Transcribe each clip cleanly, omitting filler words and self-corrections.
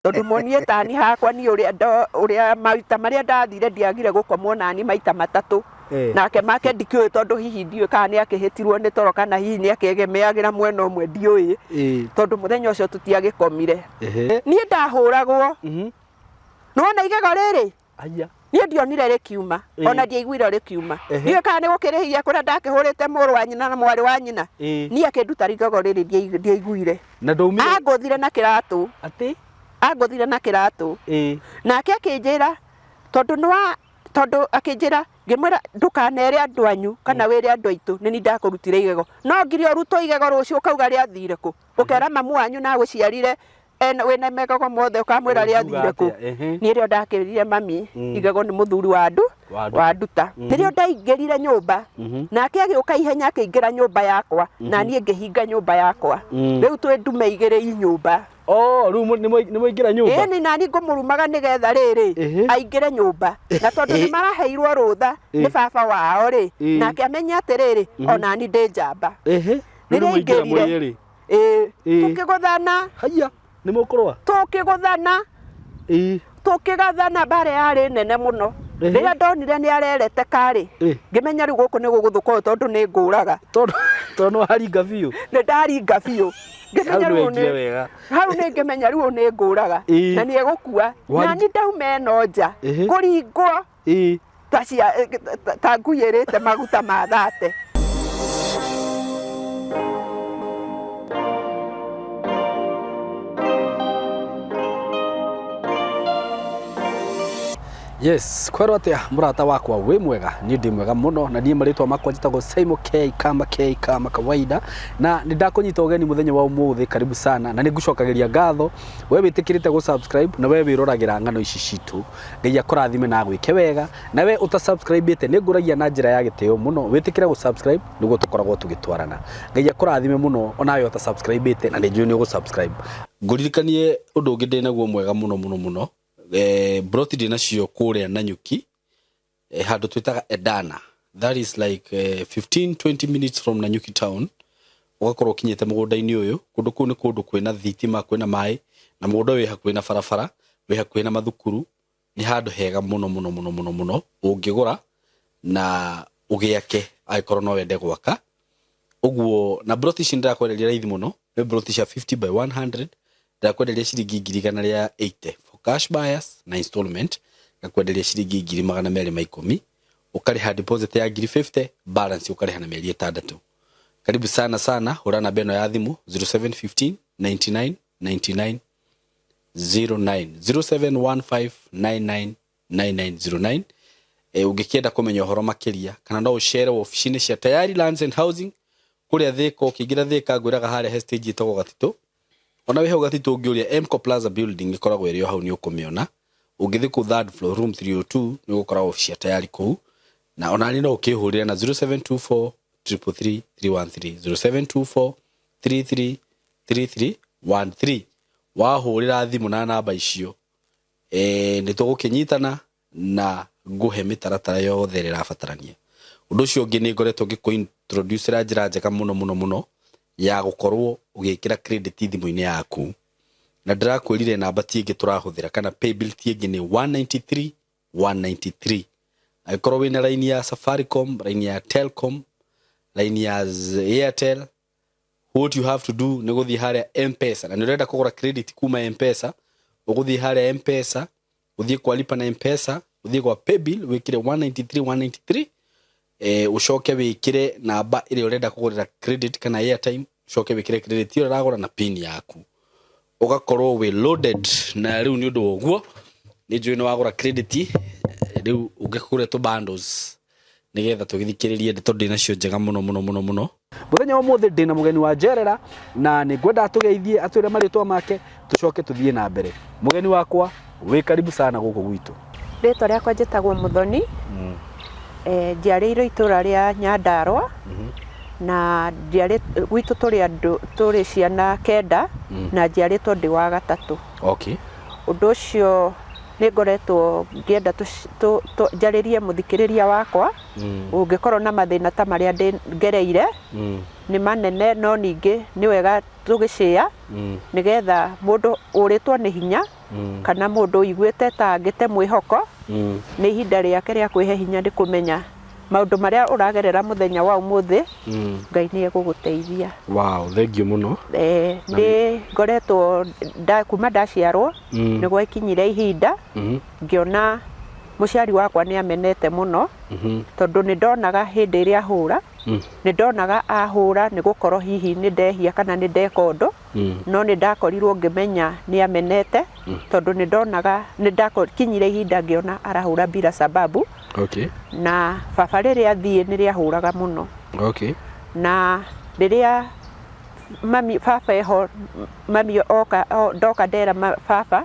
tondu monie tani hakwa ni uria maita maria ndathire ndiagire gukomwo nani maita matatu nake make ndikiwe tondu hihi ndiwe kana ni akihitirwo ni toro kana hihi ni akegemeagira mwena umwe ndiwe tondu muthenya ucio tutiagikomire ni ndahuragwo nona igego riri aya ni ndionire rikiuma ona ndiaiguire rikiuma ndiwe kana ni gukirihia kuria ndakihurite muru wa nyina na mwari wa nyina ni akinduta igego riri ndiaiguire na ndaumire agothire na kiratu ati agothire na kiratu nake akinjira tondu akinjira ngimwira ndukanere andu anyu kana wire andu aitu ni ndakurutire igego no ngiri oruto igego rucio ukauga ria thire ku ukera mamu wanyu na guciarire wena megego mothe ukamwira ria thire ku ni rio ndakirire mami igego ni muthuri wa nduta nirio ndaingirire nyumba nake agiuka ihenya akingira nyumba yakwa na nie ngihinga nyumba yakwa riu twi ndume igire i nyumba riu ni moingira nyumba ni nani ngumurumaga nigetha riri aingire nyumba na tondu ni maraheirwo rutha ni baba wao ri nake amenya atiriri ona ni ndi njamba ni moingira mwiri tukiguthana haya ni mukurwa tukiguthana tukigathana bare yari nene muno riria ndonire ni arerete kari ngimenya riu guku ni guguthuka tondu ni nguraga tondu haringa biu ni ndaringa biu ngimenya riu ni hau ni ngimenya riu ni nguraga na ni egukua na ni ndaume no nja kuringwo ta nguyirite maguta ma thate Yes, kwero atia murata wakwa wi mwega ni ndi mwega muno na ni maritwa makwa njitagwo Simon K kama kawaida na ni ndakunyita ugeni muthenya wa umuthi karibu sana na ni ngucokageria ngatho we witikirite go subscribe na we wiroragira ngano ici citu ngai akurathime na gwike wega na we uta subscribe ite ni nguragia na njira ya giteo muno witikire go subscribe niguo tukoragwo tugitwarana ngai akurathime muno ona we uta subscribe ite na ni njui ni go subscribe nguririkanie undu ungi ndi naguo mwega muno broti dina cio kuria Nanyuki handu twitaga Edana that is like 15-20 minutes from Nanyuki town ugakorwo kinyete mugunda-ini uyu kundu kuu ni kundu kwina thitima kwina mai na mugunda wi hakuhi na barabara wi hakuhi na mathukuru ni handu hega muno ungigura na ugiake aikorwo no wende gwaka uguo na broti ici ndirakwenderia raithi muno ni broti cia 50 by 100 ndakwenderia ciringi 180 cash buyers na installment ngakwenderia ciringi 210 ukariha deposit ya 50 balance ukariha na mieri 6 karibu sana hura na beno ya thimu 0715 99 99 09 0715 99 9909 ugikienda kumenya horo makiria kana no ushare office-ini cia Tayari Lands and Housing kuria Thika ukigira Thika ngwiraga haria hestage itago Gatito ona we hau Gatito ungiuria Mco Plaza building ikoragwo irio hau ni ukumiona ungithi ku third floor room 302 ni gukora office ya Tayari ku na ona ni no ukihurira na 0724 333 313 0724 33 wahurira thimu na namba icio ni tugukinyitana na nguhe mitaratara yothe irabatarania undu ucio ungi ni ngoretwo ngikuintroduce ra njira njega muno ya gukorwo ugikira credit thimu-ini yaku na ndirakwirire namba tiingi turahuthira kana pay bill tiingi ni 193 aikorwo wina line ya Safaricom, line ya Telcom, line ya Airtel, what you have to do ni guthi haria M-Pesa na nirenda kugura credit kuma M-Pesa uguthi haria M-Pesa uthie kwa lipa na M-Pesa uthie kwa pay bill wikire 193 ucoke wikire namba ile urenda kugurira credit kana airtime ucoke wikire credit iyo uragura na pin yaku ugakorwo we loaded na riu ni undu oguo ni njui ni wagura credit riu ungikure to bundles nigetha tugithikiririe ndeto ndina cio njega muno muthenya wa muthi ndina mugeni wa njerera na ni ngwenda tugeithie atwire maritwa make tucoke tuthie na mbere mugeni wakwa wi karibu sana guku gwitu rito riakwa njitagwo Muthoni njiarĩirwo itura ria Nyandarua na gwitu turi ciana kenda na njiarĩtwo ndi wa gatatu okay undu ucio ni ngoretwo ngienda njaririe muthikiriria wakwa ungikorwo na mathina ta maria ngereire ni manene no ningi ni wega tugicĩa nigetha mundu uritwo ni hinya kana mundu iguite ta ngite mwihoko ni ihinda riake ria kwihe hinya ndi kumenya maundu maria uragerera muthenya wa umuthi Ngai ni eguguteithia. Wow, thank you muno. Ni ngoretwo kuma ndaciarwo niguo ikinyire ihinda ngiona muciari wakwa ni amenete muno tondu ni ndonaga hindi iria ahura ni ndonaga ahura ni gukorwo hihi ni ndehia kana ni ndeka undu no ni ndakorirwo ngimenya ni amenete tondu ni ndonaga ni ndakinyire ihinda ngiona arahura bila sababu. Okay. Na baba riria athie ni riahuraga muno. Okay. Na riria mami baba eho mami oka ndoka ndera baba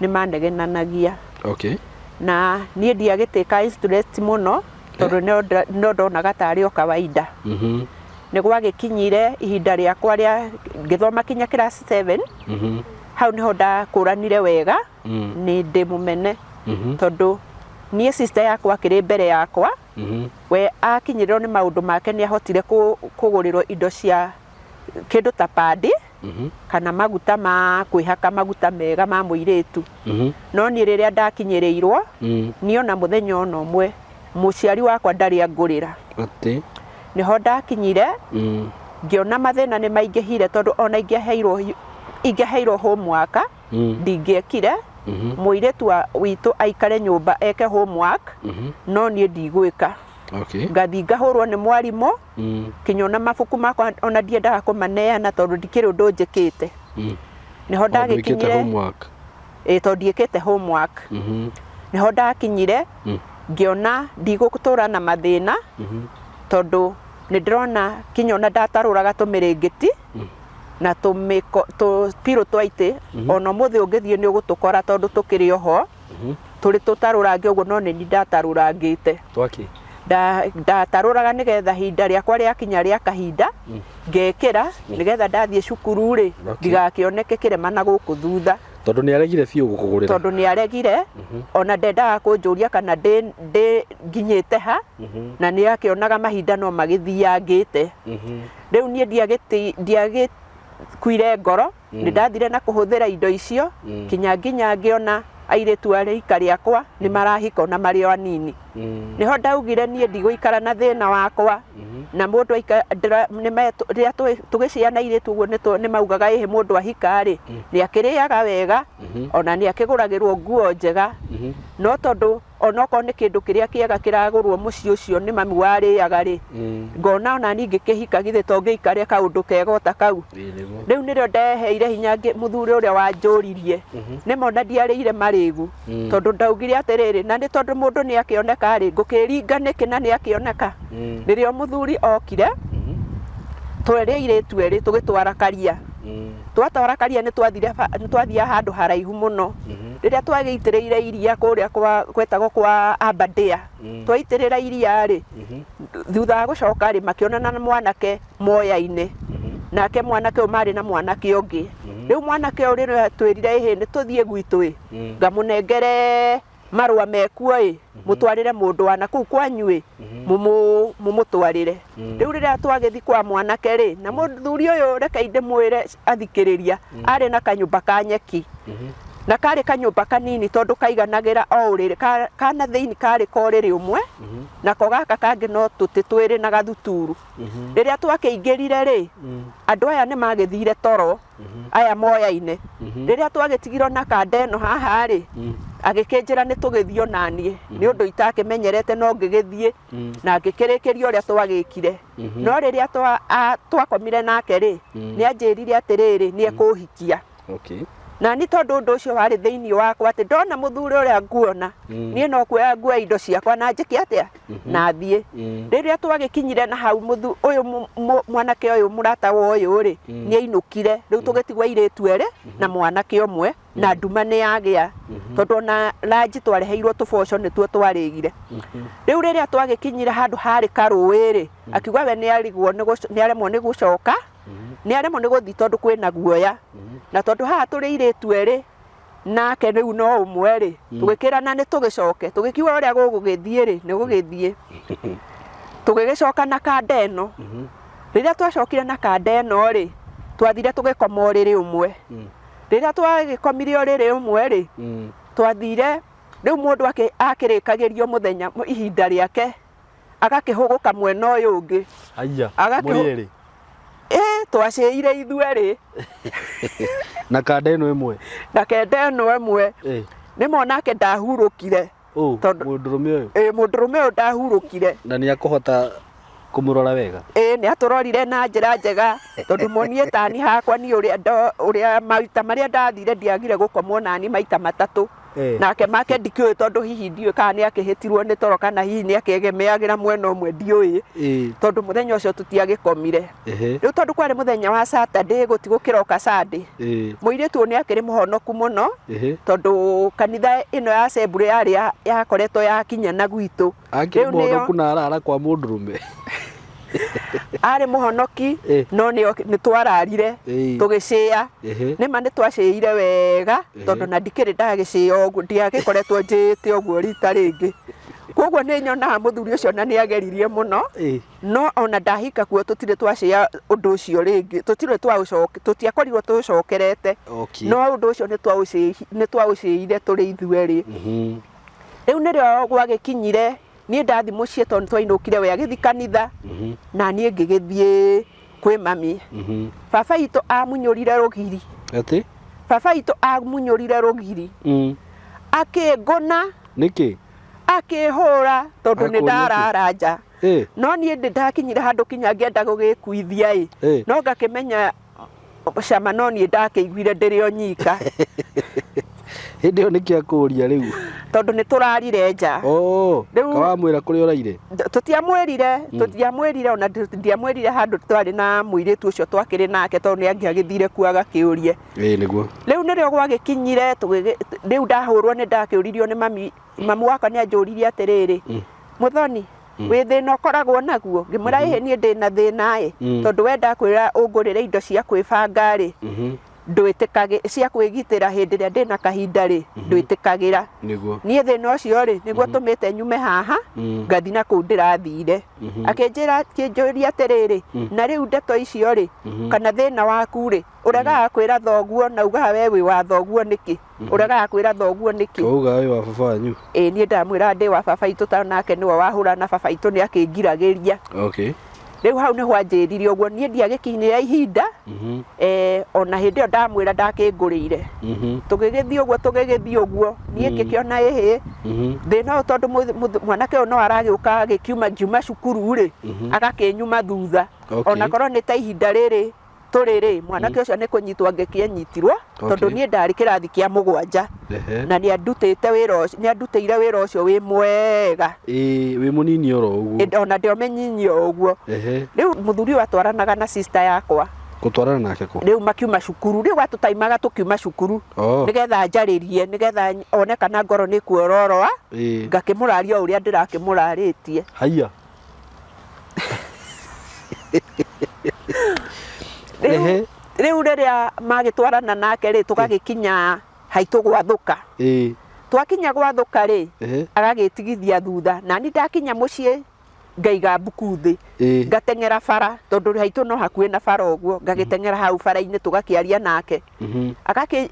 ni manegenanagia. Okay. Na nie ndiagiteka interest muno tondu no ndonaga tari o kawaida. Niguo agikinyire ihinda riakwa ria ngithoma kinya class 7 hau niho ndakuranire wega ni ndi mumene tondu nie sister yakwa akiri mbere yakwa we akinyirwo ni maundu make ni ahotire kugurirwo indo cia kindu ta padi kana maguta ma kwihaka maguta mega ma muiritu no ni riria ndakinyirirwo ni ona muthenya ono mwe muciari wakwa ndari angurira ati niho ndakinyire ngiona mathina ni maingihire tondu ona ingeheirwo homework ndingiekire muiritu witu aikare nyumba eke homework no ni ndigwika. Okay. Ngathi ngahurwo ni mwarimu kinyona mabuku makwa ona ndiendaga kumaneana tondu ndikiri undu njikite niho ndagikinyire homework tondu ndiekite homework niho ndakinyire ngiona ndigutura na mathina tondu ni ndirona kinyona ndataruraga tumirengeti na piro twaite ona muthi ungithie ni ugutukora tondu tukiri oho turi tutarurange uguo no ni ndatarurangite twaki ndataruraga nigetha hinda riakwa riakinya ria kahinda ngekira nigetha ndathie cukuru ri ndigakioneke kirema na guku thutha tondu ni aregire biu gukugurira tondu ni aregire ona ndendaga kunjuria kana ndi nginyite ha na ni akionaga mahinda no magithiangite riu nie ndiagikuire ngoro ni ndathire na kuhuthira indo icio kinya nginya ngiona airetu arika riakwa ni marahika na mario anini niho ndaugire nie ndigũikara na thina wakwa na mundu riria tugiciana airetu uguo ni maugaga ihe mundu ahika ri ni akiriaga wega ona ni akiguragirwo nguo njega no tondu onoko ni kindu kiria kiega kiragurwo muci ucio ni mami wariaga ri ngona ona ni ngikihika githe to ngiikare kaundu kega ta kau riu nirio ndeheire hinya muthuri uria wanjuririe ni mona ndiarire marigu tondu ndaugire atiriri na ni tondu mundu ni akioneka ri ngukiringa niki na ni akioneka ririo muthuri okire tweria iretu eri tugitwara karia twatwara karia ni twathire handu haraihu muno riria twagiitireire iria kuria gwetagwo kwa Abadea twaitirira iria ri thutha wa gucoka ri makionana na mwanake moya-ini nake mwanake o mari na mwanake ungi riu mwanake uri twirire ihe ni tuthie gwitu ngamunengere marua mekuo mutwarire mundu wana kuu kwanyu mumutwarire riu riria twagithi kwa mwanake ri na muthuri uyu reke inde mwire athikiriria ari na kanyumba ka nyeki na kari kanyumba kanini tondu kaiganagira o uriri kana thiini kari koriri umwe nako gaka kangi no tuti twiri na gathuturu riria twakiingirire ri andu aya ni magithire toro aya moya-ine riria twagitigirwo na kandeno haha ri agikinjira ni tugithio nanie ni undu itakimenyerete no ngigithie na ngikirikiria uria twagikire no riria twakomire nake ri ni anjirire atiriri ni ekuhikia. Okay. Na ni tondu undu ucio wari thiini wakwa ati ndona muthuri uria nguona nie no kuoya ngua indo ciakwa na njiki atia na thie riria twagikinyire na hau uyu mwanake uyu murata wa uyu ri ni ainukire riu tugitigwa iretu eri na mwanake umwe na nduma ni yagia tondu na lanji twareheirwo tuboco ni tuo twarigire riu riria twagikinyire handu hari karui ri akiuga we ni aremwo ni gucoka ni aremwo ni guthi tondu kwina guoya na tondu haha turi iretu eri nake riu no umwe ri tugikirana ni tugicoke tugikiuga uria gugugithie ri ni gugithie tugigicoka na kandeno riria twacokire na kandeno ri twathire tugikoma uriri umwe rira twagikomire uriri umwe ri twathire riu mundu akirikagirio muthenya ihinda riake agakihuguka mwena uyu ungi aya muri twaciire ithueri na kanda ino imwe ni monake ndahurukire mundurume uyu mundurume uyu ndahurukire na ni akuhota kumurora wega ni aturorire na njira njega tondu monie tani hakwa ni uria maita maria ndathire ndiagire gukomwo nani maita matatu nake make ndikioi tondu hihi ndioi kana ni akihitirwo ni toro kana hihi ni akiegemeagira mwena umwe ndioi tondu muthenya ucio tutiagikomire riu tondu kwari muthenya wa Saturday gutigukira Sunday muiritu ni akiri muhonoku muno tondu kanitha ino ya Assembly yari yakoretwo yakinya na gwitu akiri muhonoku na arara kwa mundurume ari muhonoki no ni twararire tugicia nima ni twaciire wega tondu na ndikiri ndagicia uguo ndiagikoretwo njite uguo rita ringi koguo ni nyonaga muthuri ucio na ni ageririe muno no ona ndahika kuo tutire twacia undu ucio ringi tutire tutiakorirwo tucokerete no undu ucio ni twauciire turi ithueri riu nirio gwagikinyire ni ndathi mucie tondu twainukire we agithi kanitha na nie ngigithie kwi mami baba itu amunyurire rugiri ati baba itu amunyurire rugiri akinguna niki akihura tondu ni ndararanja no nie ndakinyire handu kinya ngenda gugikuithia no ngakimenya cama no nie ndakiguire ndirio nyika hindi yo niki akuria riu tondu ni turarire nja kawamwira kuri uraire tutiamwirire ona ndiamwirire handu twari na muiritu ucio twakiri nake tondu ni angiagithire kuaga kiurie niguo riu nirio gwagikinyire riu ndahurwo ni ndakiuririo ni mamu wakwa ni anjuririe atiriri muthoni wi thina ukoragwo naguo ngimura ihe nie ndina thina tondu we ndakwira ungurire indo cia kwibanga ri ndwitikage cia kwigitira hindi ria ndina kahinda ri ndwitikagira niguo nie thina ucio ri niguo tumite nyume haha ngathi na ku ndirathire akinjira kinjuria atiriri na riu ndeto icio ri kana thina waku ri uraga kwira thoguo na uga we wi wa thoguo niki uraga kwira thoguo niki uga we wa baba wanyu nie ndamwira ndi wa baba itu ta nake niwe wahura na baba itu ni akingiragiria riu hau ni hwanjiririe uguo nie ndiagikinyira ihinda ona hindi yo ndamwira ndakingurire tugigithie uguo nie ngikiona ihi thina tondu mwanake no aragiuka agikiuma njuma cukuru ri agakinyuma thutha ona korwo ni ta ihinda riri turiri mwanake ucio ni kunyitwo angikienyitiro tondu nie ndari kirathi kia 7 na ni andutite wira ucio ni andutire wira ucio wi mwega wi munini oro uguo ona ndio menyinyi uguo riu muthuri watwaranaga na sister yakwa gutwarana nake ko riu makiuma cukuru riu watutaimaga tukiuma cukuru nigetha njaririe nigetha one kana ngoro ni kuororoa ngakimuraria uria ndirakimuraritie haya riu riria magitwarana nake ri tugagikinya haitu gwathuka twakinya gwathuka ri agagitigithia thutha na ni ndakinya mucie ngaiga mbuku thi ngatengera bara tondu haitu no hakuhi na bara uguo ngagitengera hau bara-ini tugakiaria nake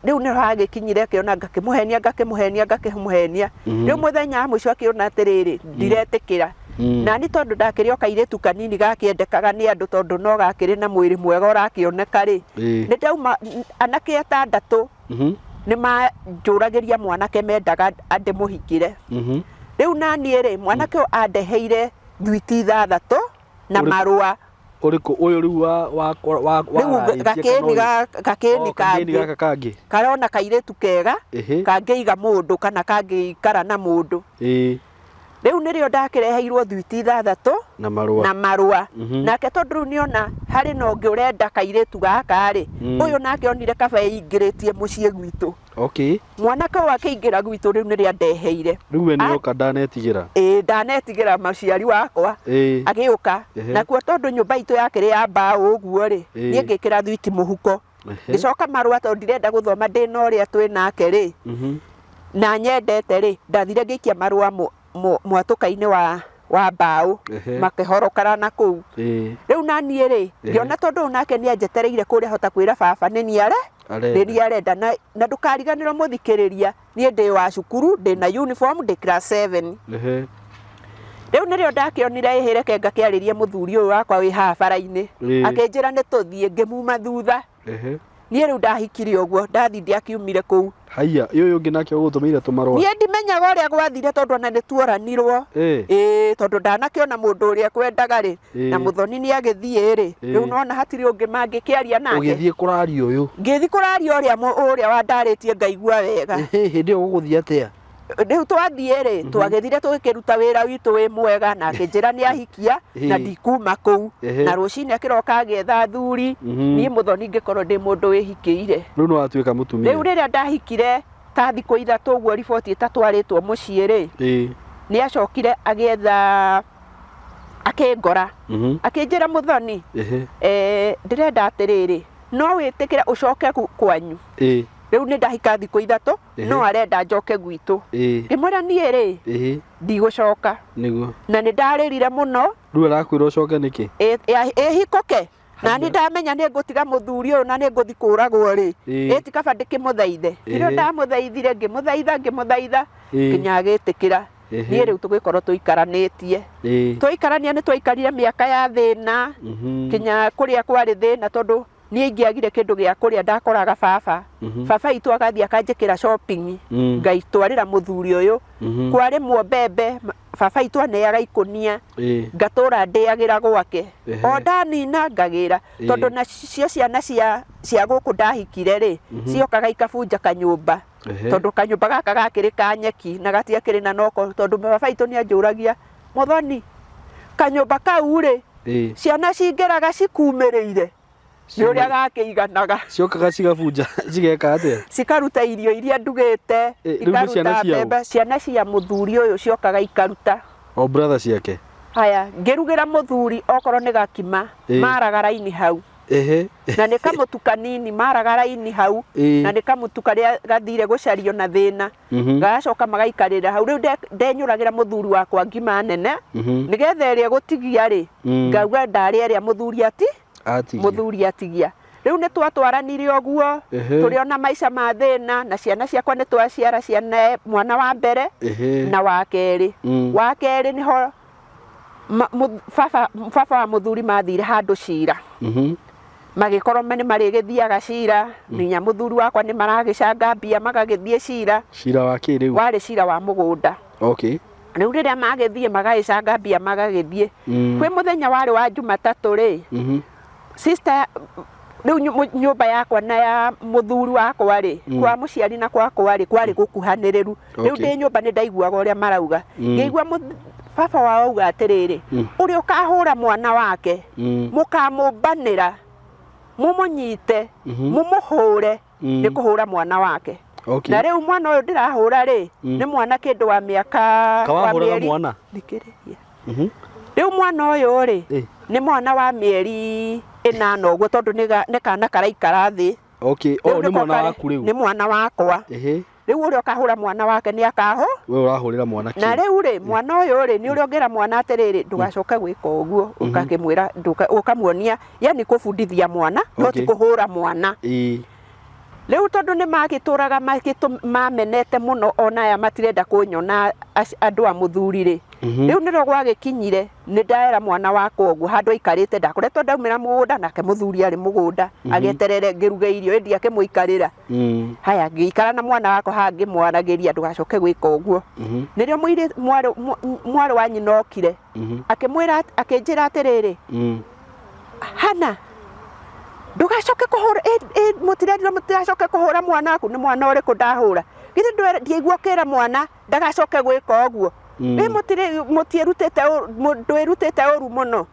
riu ni hagikinyire akiona ngakimuhenia riu muthenya mucio akiona atiriri ndiretikira na ni tondu ndakirio kairitu kanini gakiendekaga ni andu tondu no gakiri na mwiri mwega urakioneka ri ni ndauma anake atandatu ni manjuragiria mwanake mendaga ande muhikire riu nani ri mwanake andeheire thwiti 6 na marua uriku uyu riu wa gakeni kangi karona kairitu kega kangiiga mundu kana kangiikara na mundu riu nirio ndakireheirwo thwiti 6 na marua nake tondu riu niona hari no ngi urenda kairitu gaka ri uyu nake onire kaba ingiritie mucie gwitu mwanake wake ingira gwitu riu niria ndeheire riu we nioka ndanetigira ndanetigira maciari wakwa agiuka nakuo tondu nyumba itu yakiri ya mbao uguo ri nie ngikira thwiti muhuko ngicoka marua tondu ndirenda guthoma ndina uria twi nake ri na nyendete ri ndathire ngikia marua mwatuka-ini wa mbaũ makĩhorokana na kũu rĩu naniĩ rĩ ngĩona tondũ nake nĩ anjetereire kũrĩa hota kwĩra baba nĩ arenda na ndũkariganĩrwo mũthikĩrĩria niĩ ndĩ wa cukuru ndĩ na uniform ndĩ class 7 rĩu nĩrĩo ndakĩonire ĩhĩreke ngakĩarĩria mũthuri ũyũ wakwa wĩ haha bara-inĩ akĩnjĩra nĩ tũthiĩ ngĩmuma thutha niĩ rĩu ndahikire ũguo ndathi ndiakiumire kũu haya ũyũ ũngĩ nake ũgũtũmĩire tũmarũa niĩ ndimenyaga ũrĩa gwathire tondũ ona nĩ tuoranirwo tondũ ndanakĩona mũndũ ũrĩa kwendaga rĩ na mũthoni nĩ agĩthiĩ rĩ rĩu nona hatirĩ ũngĩ mangĩkĩaria nake ũgĩthiĩ kũraria ũyũ ngĩthi kũraria ũrĩa wandarĩtie ngaigua wega hĩndĩ ĩyo gũgũthiĩ atĩa rĩu twathiĩ rĩ twagĩthire tũgĩkĩruta wĩra witũ wĩ mwega na akĩnjĩra nĩ ahikia na ndikuma kũu na rũcinĩ akĩroka agĩetha thuri niĩ mũthoni ngĩkorwo ndĩ mũndũ wĩhikĩire rĩu nĩ watuĩka mũtumia rĩu rĩrĩa ndahikire ta thikũ ithatũ ũguo riboti ĩtatwarĩtwo mũciĩ rĩ nĩ acokire agĩetha akĩngora akĩnjĩra mũthoni ndĩrenda atĩrĩrĩ no wĩtĩkĩre ũcoke kwanyu rĩu nĩ ndahika thikũ ithatũ no arenda njoke gwitũ ngĩmwĩra niĩ rĩ ndigũcoka na nĩ ndarĩrire mũno rĩu arakwĩra ũcoke nĩkĩ hikoke na nĩ ndamenya nĩ ngũtiga mũthuri ũyũ na nĩ ngũthi kũragwo rĩ ĩti kaba ndĩkĩmũthaithe rĩrĩa ndamũthaithire ngĩmũthaitha nginya agĩtĩkĩra niĩ rĩu tũgĩkorwo tũikaranĩtie twaikarania nĩ twaikarire mĩaka ya thĩna nginya kũrĩa kwarĩ thĩna tondũ niĩ ingĩagire kĩndũ gĩa kũrĩa ndakoraga baba witũ agathiĩ akanjĩkĩra shopping ngaitwarĩra mũthuri ũyũ kwarĩmwo mbembe baba witũ aneaga ikũnia ngatũra ndĩagĩra gwake o ndanina ngagĩra tondũ nacio ciana cia gũkũ ndahikire rĩ ciokaga ikabunja kanyũmba tondũ kanyũmba gaka gakĩrĩ ka nyeki na gatiakĩrĩ na noko tondũ baba witũ nĩ anjũragia mũthoni kanyũmba kau rĩ ciana cingĩraga cikumĩrĩire nĩ ũrĩa gakĩiganaga ciokaga cigabunja cigeka atĩa cikaruta irio iria ndugĩte ikaruta mbembe ciana cia mũthuri ũyũ ciokaga ikaruta o brother ciake haya ngĩrugĩra mũthuri okorwo nĩ gakima maraga raini hau na nĩ kamũtu kanini maraga raini hau na nĩ kamũtu karĩa gathire gũcario na thĩna gagacoka magaikarĩra hau rĩu ndenyũragĩra mũthuri wakwa ngima nene nĩgetha ĩrĩa gũtigia rĩ ngauga ndarĩa ĩrĩa mũthuri atigia rĩu nĩ twatwaranire ũguo tũrĩ ona maica ma thĩna na ciana ciakwa nĩ twaciara ciana mwana wa mbere na wa kerĩ nĩho baba wa mũthuri mathire handũ cira magĩkorwo nĩ marĩgĩthiaga cira nginya mũthuri wakwa nĩ maragĩcanga mbia magagĩthiĩ cira wa kĩ rĩu warĩ cira wa mũgũnda rĩu rĩrĩa magĩthiĩ magagĩcanga mbia magagĩthiĩ kwĩ mũthenya warĩ wa Jumatatũ rĩ sister rĩu nyũmba yakwa na ya mũthuri wakwa rĩ kwa mũciari na kwakwa rĩ kwarĩ gũkuhanĩrĩru rĩu ndĩ nyũmba nĩ ndaiguaga ũrĩa marauga ngĩigua baba wao auga atĩrĩrĩ ũrĩa ũkahũra mwana wake mũkamũmbanĩra mũmũnyite mũmũhũre nĩ kũhũra mwana wake na rĩu mwana ũyũ ndĩrahũra rĩ nĩ mwana kĩndũ wa mĩaka wa mĩeri thikĩrĩria rĩu mwana ũyũ rĩ nĩ mwana wa mĩeri 8 ũguo tondũ nĩ kana karaikara thĩ nĩ mwana waku rĩu nĩ mwana wakwa rĩu ũrĩa ũkahũra mwana wake nĩ akaho we ũrahũrĩra mwana kĩ na rĩu rĩ mwana ũyũ rĩ nĩ ũrĩa ũngĩra mwana atĩrĩrĩ ndũgacoke gwĩka ũguo ũkakĩmwĩra ũkamuonia yani kũbundithia mwana no ti kũhũra mwana rĩu tondũ nĩ magĩtũraga mamenete mũno ona aya matirenda kũnyona andũ a mũthuri rĩ rĩu nĩrĩo gwagĩkinyire nĩ ndaera mwana wakwa ũguo handũ aikarĩte ndakoretwo ndaumĩra mũgũnda nake mũthuri arĩ mũgũnda agĩeterere ngĩruga irio ĩndĩ akĩmũikarĩra haya ngĩikara na mwana wakwa haha ngĩmwaragĩria ndũgacoke gwĩka ũguo nĩrĩo mwarĩ wa nyina okire akĩmwĩra akĩnjĩra atĩrĩrĩ Hana ndũgacoke kũhũra mũtigacoke kũhũra mwana waku nĩ mwana ũrĩkũ ndahũra githĩ ndĩigua kĩra mwana ndagacoke gwĩka ũguo ndwĩrutĩte ũru mũno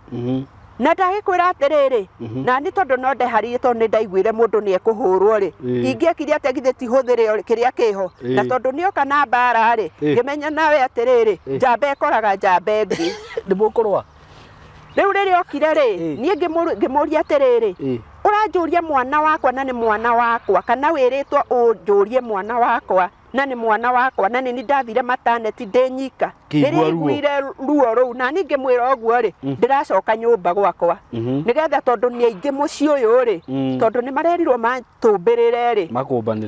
na ndagĩkwĩra atĩrĩrĩ na nĩ tondũ no ndeharĩirie tondũ nĩ ndaiguire mũndũ nĩ ekũhũrwo rĩ ingĩekire atĩa githĩ ti hũthĩre kĩrĩa kĩho na tondũ nĩoka na mbara rĩ ngĩmenya nawe atĩrĩrĩ njamba ĩkoraga njamba ĩngĩ ndĩmũkũrwa rĩu rĩrĩa okire rĩ niĩ ngĩmũria atĩrĩrĩ ũranjũria mwana wakwa na nĩ mwana wakwa kana wĩrĩtwo ũnjũrie mwana wakwa na nĩ mwana wakwa na nĩ ndathire maternity ndĩnyika rĩrĩa iguire ruo rũu na ningĩ mwĩra ũguo rĩ ndĩracoka nyũmba gwakwa nĩgetha tondũ nĩ aingĩ mũciĩ ũyũ rĩ tondũ nĩ marerirwo matũmbĩrĩre rĩ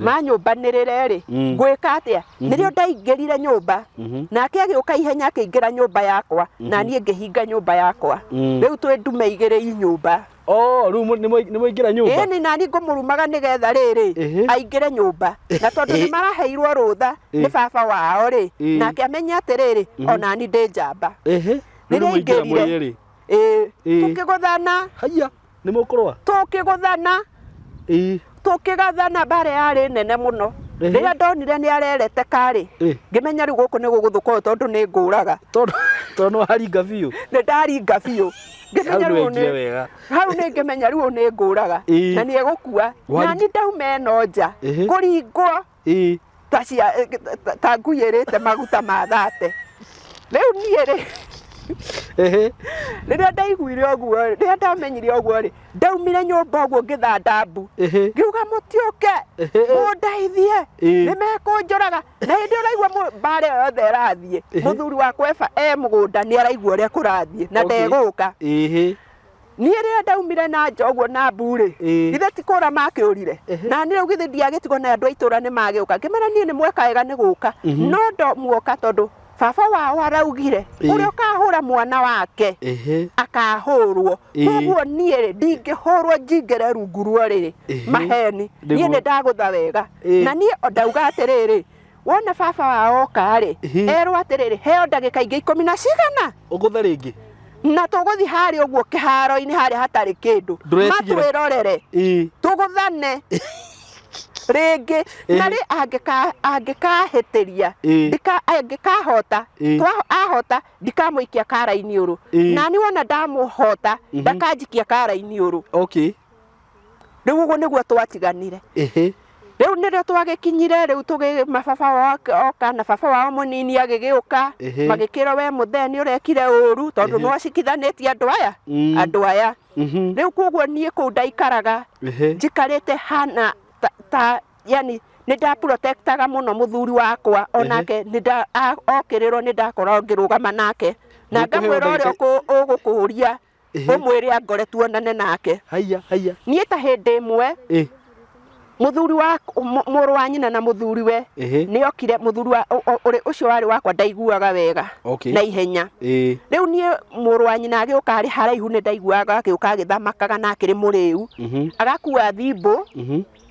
manyũmbanĩrĩre rĩ ngwĩka atĩa nĩrĩo ndaingĩrire nyũmba nake agĩũka ihenya akĩingĩra nyũmba yakwa na niĩ ngĩhinga nyũmba yakwa rĩu twĩ ndume igĩrĩ i nyũmba rĩu nĩ mũingĩra nyũmba ĩni nani ngũmũrumaga nĩgetha rĩrĩ aingĩre nyũmba na tondũ nĩ maraheirwo rũtha nĩ baba wao rĩ nake amenye atĩrĩrĩ ona ni ndĩ njamba rĩrĩa aingĩrire tũkĩgũthana haiya nĩ mũkũrũa tũkĩgathana mbara yarĩ nene mũno rĩrĩa ndonire nĩ arerete karĩ ngĩmenya rĩu gũkũ nĩ gũgũthũka tondũ nĩ ngũraga tondũ waringa biũ nĩ ndaringa biũ hau nĩ ngĩmenya rĩu nĩ ngũraga na nĩ egũkua na nĩ ndauma ĩno nja kũringwo ta ngui ĩrĩte maguta ma thate rĩu niĩ rĩ rĩrĩa ndaiguire ũguo rĩrĩa ndamenyire ũguo rĩ ndaumire nyũmba ũguo ngĩthanda mbu ngiuga mũtiũke mũndeithie nĩ mekũnjũraga na hĩndĩ ũraigua mbara ĩyo yothe ĩrathiĩ mũthuri wakwa eba mũgũnda nĩ araigua ũrĩa kũrathiĩ na ndegũka niĩ rĩrĩa ndaumire na nja ũguo na mbu rĩ githĩ ti kũra makĩũrire na niĩ rĩu githĩ ndiagĩtigwo na andũ a itũũra nĩ magĩũka ngĩmera niĩ nĩ mweka wega nĩ gũka no muoka tondũ baba wao araugire ũrĩa ũkahũra mwana wake akahũrwo koguo niĩ rĩ ndingĩhũrwo njingĩre rungu rwa rĩrĩ maheni niĩ nĩ ndagũtha wega na niĩ ndauga atĩrĩrĩ wona baba wao oka rĩ erwo atĩrĩrĩ heo ndagĩka ingĩ 10 na cigana ũgũthe rĩngĩ na tũgũthi harĩa ũguo kĩharo-inĩ harĩa hatarĩ kĩndũ matwĩrorere tũgũthane rĩngĩ na rĩ angĩkahĩtĩria angĩkahota ahota ndikamũikia kara-inĩ ũrũ na nĩ wona ndamũhota ndakanjikia kara-inĩ ũrũ rĩu ũguo nĩguo twatiganire rĩu nĩrĩo twagĩkinyire rĩu mababa oka na baba wao mũnini agĩgĩũka magĩkĩra we mũthee nĩ ũrekire ũru tondũ nĩ wacikithanĩtie andũ aya rĩu koguo niĩ kũu ndaikaraga njikarĩte hana yani nĩ ndaprotectaga mũno mũthuri wakwa onake okĩrĩrwo nĩ ndakorwo ngĩrũgama nake na ngamwĩra ũrĩa ũgũkũũria ũmwĩre angore tuonane nake niĩ ta hĩndĩ ĩmwe mũthuri wa mũrũ wa nyina na mũthuri we nĩ okire mũthuri ũcio warĩ wakwa ndaiguaga wega na ihenya rĩu niĩ mũrũ wa nyina agĩũka arĩ haraihu nĩ ndaiguaga agĩũka agĩthamakaga na akĩrĩ mũrĩu agakua thimbũ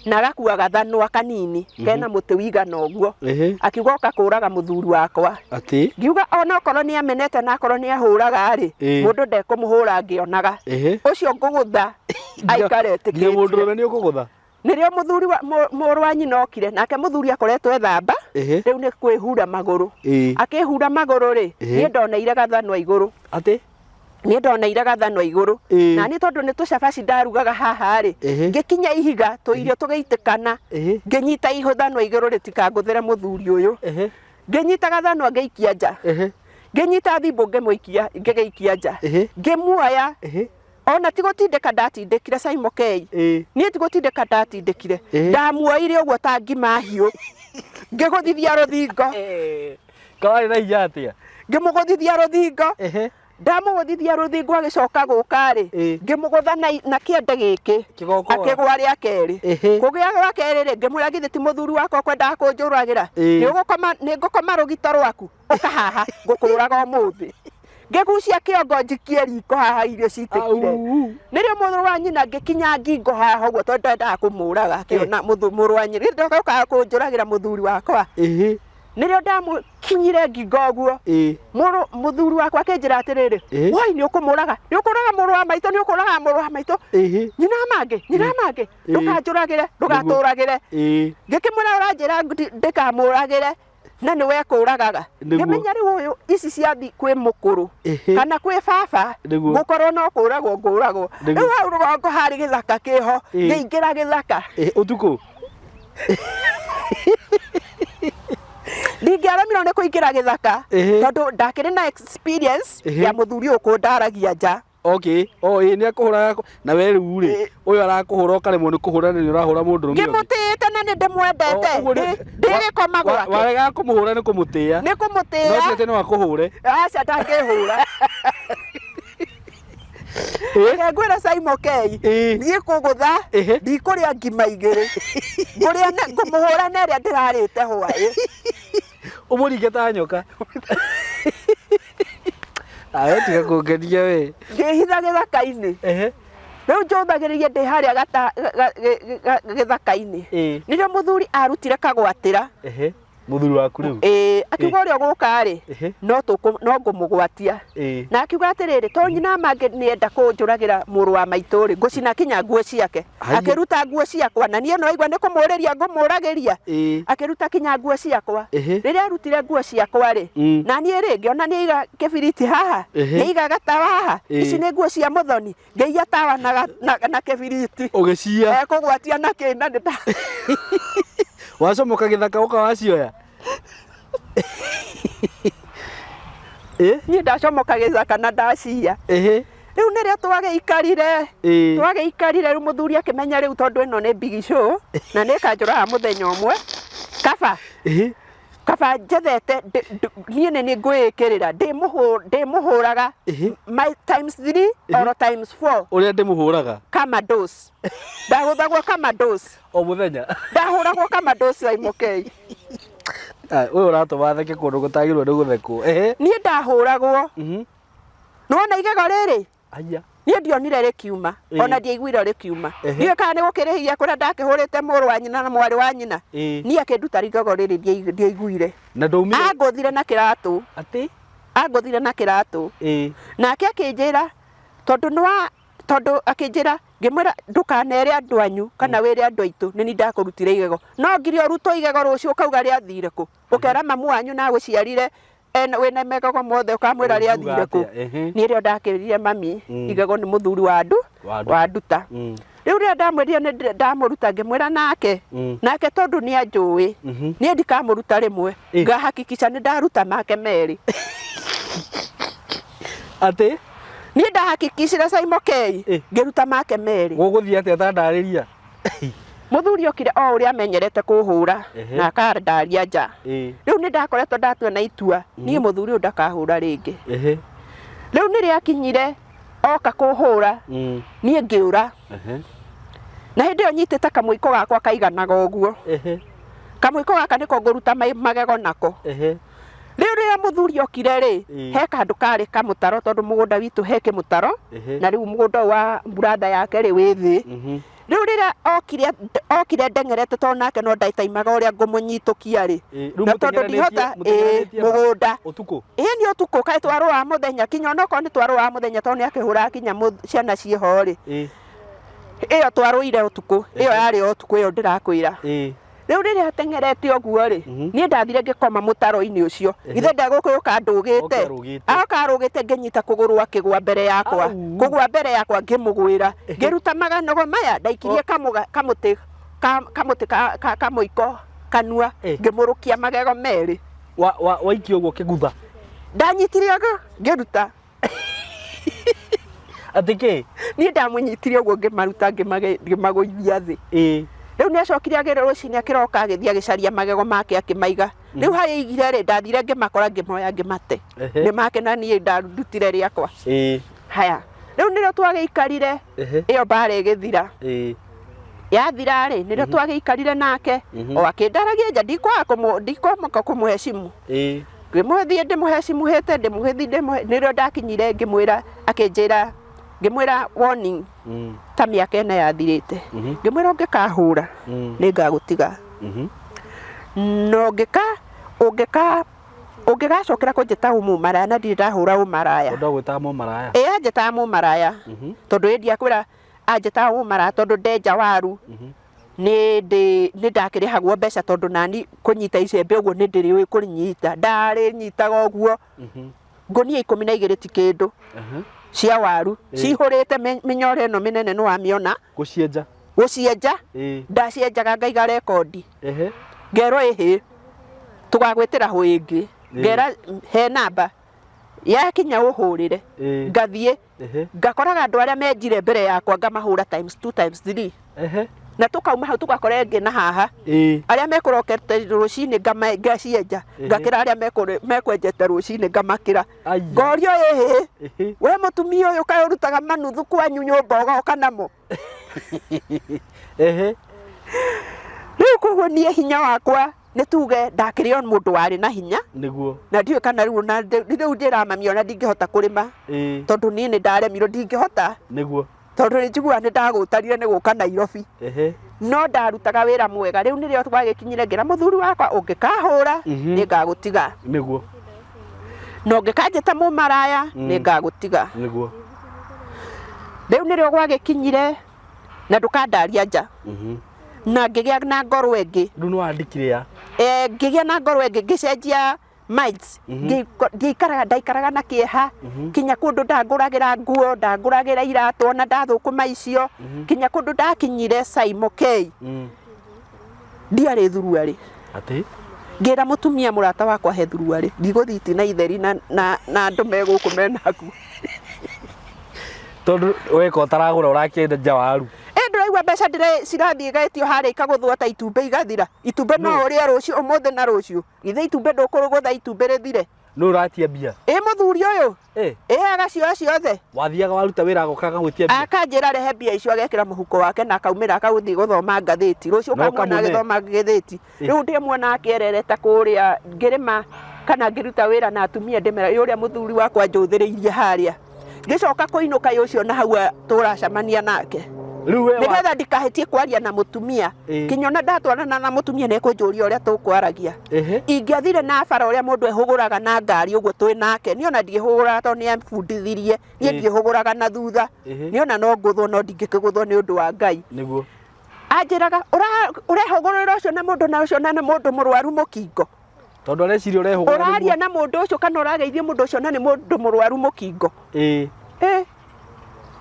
na agakua gathanwa kanini kena mũtĩ wigana ũguo akiuga oka kũũraga mũthuri wakwa ngiuga ona okorwo nĩ amenete na akorwo nĩ ahũraga rĩ mũndũ ndekũmũhũra ngĩonaga ũcio ngũgũtha aikare ĩtĩkĩtie nĩrĩo mũthuri mũrũ wa nyina okire nake mũthuri akoretwo ethamba rĩu nĩ kwĩhura magũrũ akĩhura magũrũ rĩ niĩ ndoneire gathanwa igũrũ niĩ ndoneire gathanwa igũrũ na niĩ tondũ nĩ tũcabaci ndarugaga haha rĩ ngĩkinya ihiga tũirio tũgĩitĩkana ngĩnyita ihũthanwa igũrũ rĩtikangũthere mũthuri ũyũ ngĩnyita gathanwa ngĩikia nja ngĩnyita thimbũ ngĩgĩikia nja ngĩmuoya ona tigũtindĩka ndatindĩkire Simon K niĩ tigũtindĩka ndatindĩkire ndamuoire ũguo ta ngima hiũ ngĩgũthithia rũthingo kawarĩ na hinya atĩa ngĩmũgũthithia rũthingo ndamũgũthithia rũthingo agĩcoka gũka rĩ ngĩmũgũtha na kĩende gĩkĩ akĩgwa rĩa kerĩ kũgĩa gwa kerĩ rĩ ngĩmwĩra githĩ ti mũthuri wakwa ũkwendaga kũnjũragĩra nĩ ngũkoma rũgito rwaku ũka haha ngũkũraga ũmũthĩ ngĩgucia kĩongo njikie riko haha irio citĩkire nĩrĩo mũrũ wa nyina ngĩkinya ngingo haha ũguo tondũ ndendaga kũmũraga akĩona mũrũ wa nyina ndoka kũnjũragĩra mũthuri wakwa nĩrĩo ndamũkinyire ngingo ũguo mũthuri wakwa akĩnjĩra atĩrĩrĩ woi nĩ ũkũmũraga mũrũ wa maitũ nĩ ũkũraga mũrũ wa maitũ nyina mange ndũkanjũragĩre ndũgatũragĩre ngĩkĩmwĩra ũranjĩra ndĩkamũragĩre na nĩ wekũragaga ngĩmenya rĩu ũyũ ici ciathi kwĩ mũkũrũ kana kwĩ baba gũkorwo no kũragwo ngũragwo rĩu hau rũgongo harĩ gĩthaka kĩho ngĩingĩra gĩthaka ũtukũ ndingĩaremirwo nĩ kũingĩra gĩthaka tondũ ndakĩrĩ na experience ya mũthuri ũyũ kũndaragia nja Okay. Ni akuhura na we riu ri. Uyu arakuhura ukaremwo ni kuhura ni urahura mundu rumwe. Ngimutite na ni ndimwendete. Ndirikoma gwake. Warega kumuhura ni kumutia. Ni kumutia. No ciete no akuhure. Aca ndangihura. Ngwira Simon K. Niĩ kũgũtha ndikũrĩa ngima igĩrĩ. Ngũmũhũra na ĩrĩa ndĩrarĩte hwaĩ. Ũmũringe ta nyoka. Tiga kũngenia we. Ngĩhitha gĩthaka-inĩ. Rĩu njũthagĩrĩria ndĩ harĩa gĩthaka-inĩ. Nĩrĩo mũthuri arutire kagwatĩra. Muthuri waku riu akiuga ũrĩa ũgũka rĩ no ngũmũgwatia na akiuga atĩrĩrĩ to nyina mangĩ nĩenda kũnjũragĩra mũrũ wa maitũ rĩ ngũcina kinya nguo ciake akĩruta nguo ciakwa na niĩ no aigua nĩ kũmũrĩria ngũmũragĩria akĩruta kinya nguo ciakwa rĩrĩa arutire nguo ciakwa rĩ na niĩ rĩ ngĩona nĩaiga kĩbiriti haha nĩaiga gatawa haha ici nĩ nguo cia mũthoni ngĩiya tawa na kĩbiriti ũgĩcia kũgwatia na kĩna nĩ wacomoka gĩthaka ũkawacioya niĩ ndacomoka gĩthaka na ndacia rĩu nĩrĩo twagĩikarire rĩu mũthuri akĩmenya rĩu tondũ ĩno nĩ big show na nĩĩkanjũraga mũthenya ũmwe kaba njethete niĩ nĩ ngwĩĩkĩrĩra ndĩmũhũraga my times 3 or times 4 ũrĩa ndĩmũhũraga kamados ndahũthagwo kamados o mũthenya ndahũragwo kamados Simon K. Ũyũ ũratũma theke kũndũ gũtagĩrĩirwo nĩ gũthekwo niĩ ndahũragwo nĩwona igego rĩrĩ niĩ ndionire rĩkiuma ona ndiaiguire rĩkiuma ndiũĩ kana nĩ gũkĩrĩhia kũrĩa ndakĩhũrĩte mũrũ wa nyina na mwarĩ wa nyina niĩ akĩnduta igego rĩrĩ ndiaiguire angũthire na kĩratũ angũthire na kĩratũ nake akĩnjĩra tondũ akĩnjĩra ngĩmwĩra ndũkanere andũ anyu kana wĩre andũ aitũ nĩ niĩ ndakũrutire igego no ngire ũrutwo igego rũciũ ũkauga rĩathire kũ ũkera mamu wanyu na gũciarire wĩna megego mothe ũkamwĩra rĩathire kũ niĩ rĩo ndakĩrire mami igego nĩ mũthuri wa nduta rĩu rĩrĩa ndamwĩrire nĩ ndamũruta ngĩmwĩra nake tondũ nĩ anjũĩ niĩ ndikamũruta rĩmwe ngahakikisha nĩ ndaruta make merĩ atĩ niĩ ndahakikishire Simon K ngĩruta make merĩ gũgũthiĩ atĩa tandarĩria mũthuri okire o ũrĩa amenyerete kũhũra na akandaria nja rĩu nĩ ndakoretwo ndatua na itua niĩ mũthuri ũyũ ndakahũra rĩngĩ rĩu nĩrĩa akinyire oka kũhũra niĩ ngĩũra na hĩndĩ ĩyo nyitĩte kamũiko gakwa kaiganaga ũguo kamũiko gaka nĩko ngũruta magego nako rĩu rĩrĩa mũthuri okire rĩ he kandũ karĩ kamũtaro tondũ mũgũnda witũ he kĩmũtaro na rĩu mũgũnda wa brother yake rĩ wĩ thĩ rĩu rĩrĩa okire ndengerete tondũ nake no ndaitaimaga ũrĩa ngũmũnyitũkia rĩ na tondũ ndihota mũgũnda nĩ ũtukũ kaĩ twarũ wa mũthenya kinya onokorwo nĩ twarũ wa mũthenya tondũ nĩ akĩhũraga kinya ciana ciĩho rĩ ĩyo twarũire ũtukũ ĩyo yarĩ ũtukũ ĩyo ndĩrakwĩra rĩu rĩrĩa atengerete ũguo rĩ niĩ ndathire ngĩkoma mũtaro-inĩ ũcio githĩ ndegũkũyũka ndũgĩte aoka arũgĩte ngĩnyita kũgũrũ akĩgwa mbere yakwa ngĩmũgwĩra ngĩruta maganogo maya ndaikirie kamũtĩ kamũiko kanua ngĩmũrũkia magego merĩ waikio ũguo kĩgutha ndanyitire ũguo ngĩruta atĩ kĩ niĩ ndamũnyitire ũguo ngĩmaruta ngĩmagũithia thĩ rĩu nĩ acokire rũcinĩ akĩroka agĩthiĩ agĩcaria magego make akĩmaiga rĩu harĩa aigire rĩ ndathire ngĩmakora ngĩmoya ngĩmate nĩ make na niĩ ndarutire rĩakwa haya rĩu nĩrĩo twagĩikarire ĩyo mbara ĩgĩthira yathira rĩ nĩrĩo twagĩikarire nake o akĩndaragia nja ndikwamoka kũmũhe cimu ngĩmũthiĩ ndĩmũhe cimu hĩte nĩrĩo ndakinyire ngĩmwĩra akĩnjĩra ngĩmwĩra warning ta mĩaka ĩna yathirĩte ngĩmwĩra ũngĩkahũra nĩ ngagũtiga no ũngĩgacokera kũnjĩta ũmũmaraya na ndirĩ ndahũra ũmaraya anjĩtaga mũmaraya tondũ ĩ ndiakwĩra anjĩtaga mũmaraya tondũ ndenja waru nĩ ndakĩrĩhagwo mbeca tondũ nani kũnyita icembe ũguo nĩ ndĩrĩũĩ kũrĩnyita ndarĩnyitaga ũguo ngũnia 12 ti kĩndũ cia waru cihũrĩte mĩnyore ĩno mĩnene nĩ wamĩona gũcienja ndacienjaga ngaiga rekondi ngerwo ĩhĩ tũgagwĩtĩra hũ ĩngĩ ngera he namba yakinya uhurire ngathie ngakoraga andu aria menjire mbere yakwa ngamahura times 2 times 3 na tukauma hau tugakora ngi na haha aria mekurokete rucini ngacienja ngakira aria mekwenjete rucini ngamakira ngorio we mutumia uyu kae urutaga manuthu kwanyu nyumba ugoka namo riu koguo nie hinya wakwa ni tuge ndakirio mundu wari na hinya niguo na ndiwe kana riu ndiramami ona ndingihota kurima tondu nie ni ndaremirwo ndingihota niguo tondu ni njigua ni ndagutarire ni guka Nairobi no ndarutaga wira mwega riu nirio twagikinyire ngira muthuri wakwa ungikahura ni ngagutiga niguo no ngikajeta mu maraya ni ngagutiga niguo riu nirio gwagikinyire na ndukandaria nja na ngigia na ngoro engi riu no andikire ya ngigia na ngoro engi ngicenjia mites ndaikaraga na kieha kinya kundu ndanguragira nguo ndanguragira iratu ona ndathukuma icio kinya kundu ndakinyire Saimo K ndiari thuruari ati ngira mutumia murata wakwa he thuruari ndiguthiti na itheri na andu meguku menaku tondu weko taragura urakienda nja waru ndiraigua mbeca cirathie gaitio haria ikaguthwo ta itumbe igathira itumbe no uria rucio umuthi na rucio ithe itumbe ndukurugutha itumbe rithire no uratia mbia muthuri uyu agacioya ciothe wathiaga waruta wira agokaga gwitia mbia akanjira rehe mbia icio agekira muhuko wake na akaumira akaguthii guthoma ngathiti rucio kamwana agithoma ngathiti riu ndimwona akierereta kuria ngirima kana ngiruta wira na atumia ndimera uria muthuri wakwa njuthiriirie haria ngicoka kuinuka ucio na hau turacamania nake nigetha ndikahetie kwaria na mutumia kinyona ndatwarana na mutumia nekunjuria uria tukwaragia ingiathire na bara uria mundu ehuguraga na ngari uguo twi nake niona ndihuguraga tondu niambundithirie nie ndihuguraga na thutha niona no nguthwo no ndingikiguthwo ni undu wa Ngai niguo anjiraga urehugurira ucio na mundu na ucio na ni mundu murwaru mukingo tondu areciria urehugurira uraria na mundu ucio kana urageithia mundu ucio na ni mundu murwaru mukingo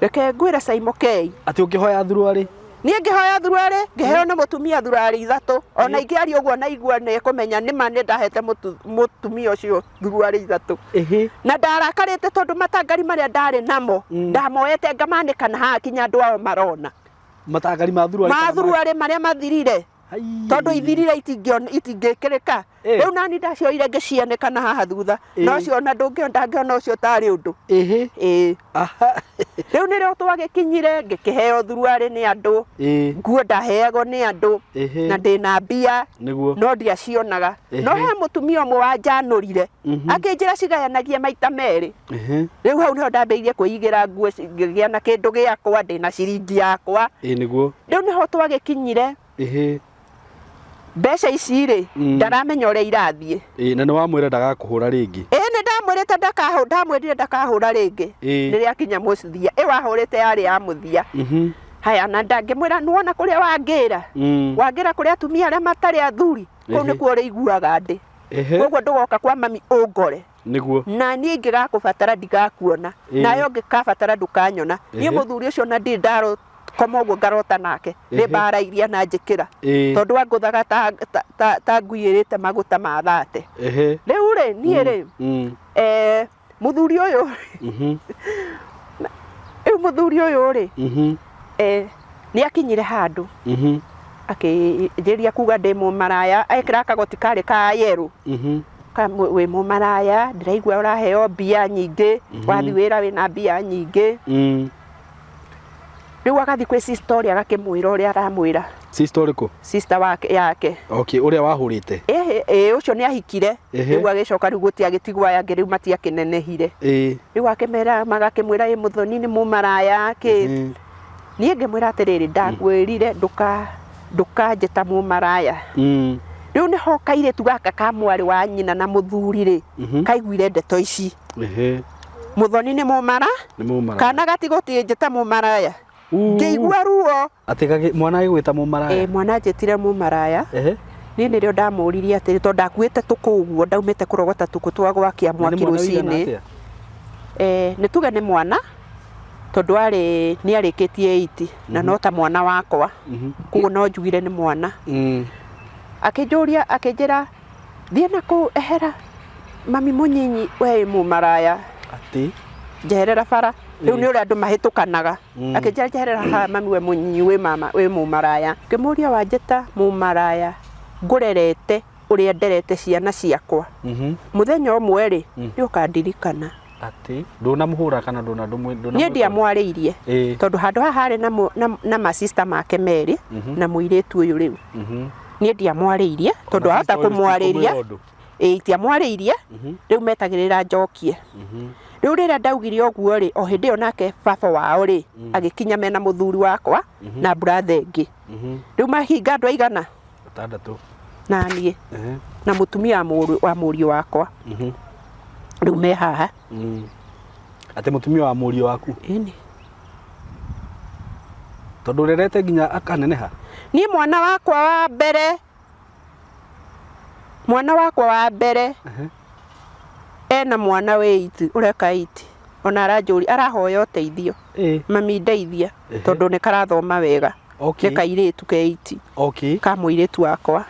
reke ngwire Saimo K ati ukihoya thuruari nie ngihoya thuruari ngiheo na mutumia thuruari 3 ona ingiaria uguo na igua ne kumenya nima ni ndahete mutumia ucio thuruari 3 na ndarakarite tondu matangari maria ndari namo ndamoete ngamanika na hakinya andu ao marona matangari ma thuruari maria mathirire tondu ithirire itingikirika riu nani ndacioire ngicianeka na haha thutha no cio na ndungionda ngiona ucio tari undu riu nirio twagikinyire ngikiheo thuruari ni andu nguo ndaheagwo ni andu na ndina mbia no ndiacionaga no he mutumia umwe wanjanurire akinjira cigayanagie maita meri riu hau niho ndambiirie kuigira nguo ngigia na kindu giakwa ndina ciringi yakwa niguo riu niho twagikinyire mbeca ici ri ndaramenya uria irathie na ni wamwira ndagakuhura ringi ni ndamwirite ndamwirire ndakahura ringi riria kinya muthia wahurite yari ya muthia haya na ndangimwira nuona kuria wangira kuria atumia aria matari athuri kuu ni kuo iguaga ndi koguo ndugoka kwa mami ungore niguo na nie ngigakubatara ndigakuona nayo ngikabatara ndukanyona nie muthuri ucio na ndi ndaro koma uguo ngarota nake ni bara iria na njikira tondu anguthaga ta nguirite maguta ma thate riu ri nie ri muthuri uyu muthuri uyu ri ni akinyire handu akijiria kuga ndi mu maraya ekira kagoti kari ka yeru we mu maraya ndiraigua uraheo mbia nyingi wathi wira wina mbia nyingi riu akathi kwi sister agakimwira uria aramwira sister ku sister yake uria wahurite ucio ni ahikire riu agicoka riu guti agitigwa yange riu matiakinenehire riu akimera magakimwira muthoni ni mu maraya ki nie ngimwira atiriri ndagwirire ndukanjeta mu maraya riu niho kairitu gaka ka mwari wa nyina na muthuri ri kaiguire ndeto ici muthoni ni mu mara kana gatigotie njeta mu maraya ngeigua ruo ati mwana agwita mu maraya mwana njetire mu maraya ni nirio ndamuririe atiri to ndakuite tuku uguo ndaumite kurogota tuku twagwakia mwaki rucini ni tuge ni mwana tondu ari ni arikitie 8 na no ta mwana wakwa kuguo no njugire ni mwana akinjuria akinjira thie na ku ehera mami munyinyi we mu maraya ati njeherera bara riu ni uria andu mahitukanaga akinjira njeherera ha mami we munyinyi we mama we mumaraya ngimuria wanjeta mumaraya ngurerete uria nderete ciana ciakwa muthenya umwe ri ni ukandirikana ati nduna muhura kana nduna ndumwe ni ndiamwariirie tondu handu haha hari na ma sister make meri na muiretu uyu riu ni ndiamwariirie tondu hata kumwariiria itiamwariirie riu metagirira njokie riu rira ndaugire oguo ri o hindi yo nake baba wao ri agikinya mena muthuri wakwa na brother ingi riu mahinga andu aigana 6 na nie na mutumia wa murio wakwa riu me haha ate mutumia wa murio waku ini tondu rerete nginya akaneneha ni mwana wakwa wa mbere ena mwana we 8 ureka 8 ona aranjuri arahoya uteithio mami ndeithia tondu ni karathoma wega ni kairetu ke 8 ka muiretu wakwa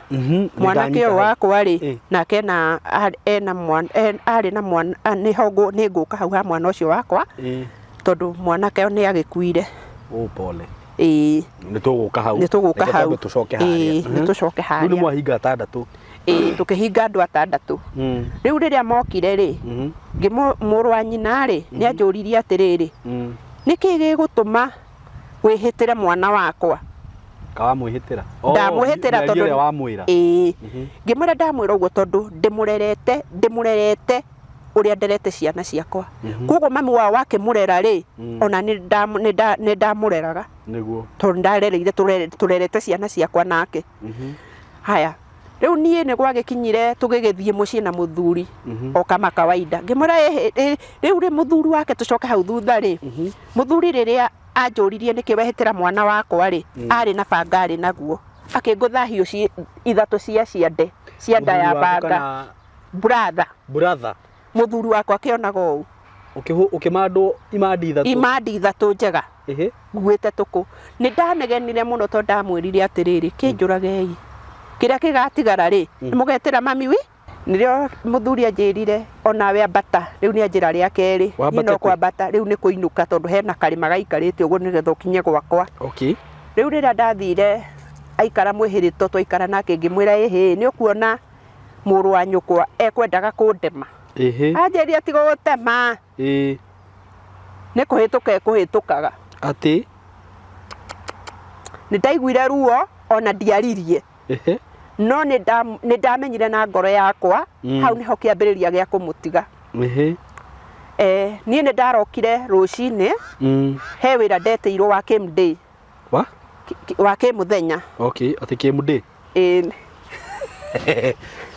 mwana kio wakwa ri nake na ena mwana ari na mwana ni hogo ni nguka hau ha mwana ucio wakwa tondu mwana kio ni agikuire pole ni tuguka hau ni tucoke haria ni mwahinga 6 tukihinga andu 6 riu riria mokire ri ngimuru wa nyina ri ni anjuririe atiriri niki gigutuma wihitire mwana wakwa kawa mwihitira ndamuhitira tondu wamwira ngimura ndamwira uguo tondu ndimurerete uria nderete ciana ciakwa koguo mami wao wakimurera ri ona ni ndamureraga niguo tondu ndarereire turerete ciana ciakwa nake haya riu nie ni gwagikinyire tugigithie mucii na muthuri o kama kawaida ngimura riu ri muthuri wake tucoke hau thutha ri muthuri riria anjuririe nikiwehitira mwana wakwa ri ari na banga ari naguo akingutha hiu 3 cia nda ya banga brother muthuri wakwa akionaga uu ukimandwo imandi 3 njega nguite tuku ni ndanegenire muno tondu ndamwirire atiriri kinjuragei kiria kigatigara ri mugetira mami wi nirio muthuri anjirire onawe ambata riu ni anjira ria keri no kwambata riu ni kuinuka tondu hena karima gaikarite uguo nigetha ukinye gwakwa riu rira ndathire aikara mwihirito twaikara nake ngimwira ni ukuona muru wa nyukwa ekwendaga kundema anjiria tigo gutema ni kuhitukaga ati ni ndaiguire ruo ona ndiaririe no ni ndamenyire na ngoro yakwa hau niho kiambiriria gia kumutiga nie ni ndarokire rucini he wira ndeteirwo wa kimday wa kimuthenya ati kimday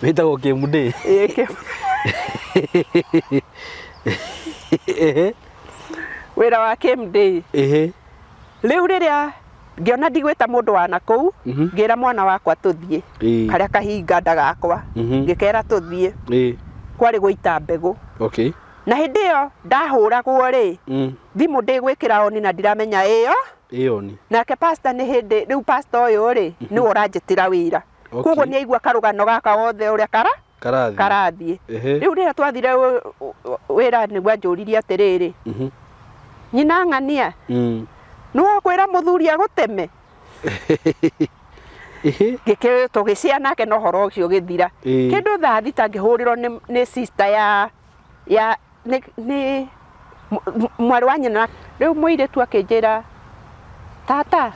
witagwo kimday wira wa kimday riu riria ngiona ndigwita mundu wa nakuu ngira mwana wakwa tuthie karia kahinga ndagakwa ngikera tuthie kwari guita mbegu na hindi yo ndahuragwo ri thimu ndigwikira oni na ndiramenya iyo ni nake pastor ni hindi riu pastor uyu ri ni uranjitira wira koguo ni aigua karugano gaka wothe uria karathie riu rira twathire wira ni gwanjuririe atiriri nyina ng'ania no kwira muthuri aguteme tugiciana nake no horo ucio githira kindu thaa thita ngihurirwo ni sister ya ni mwari wa nyina riu muiretu akinjira tata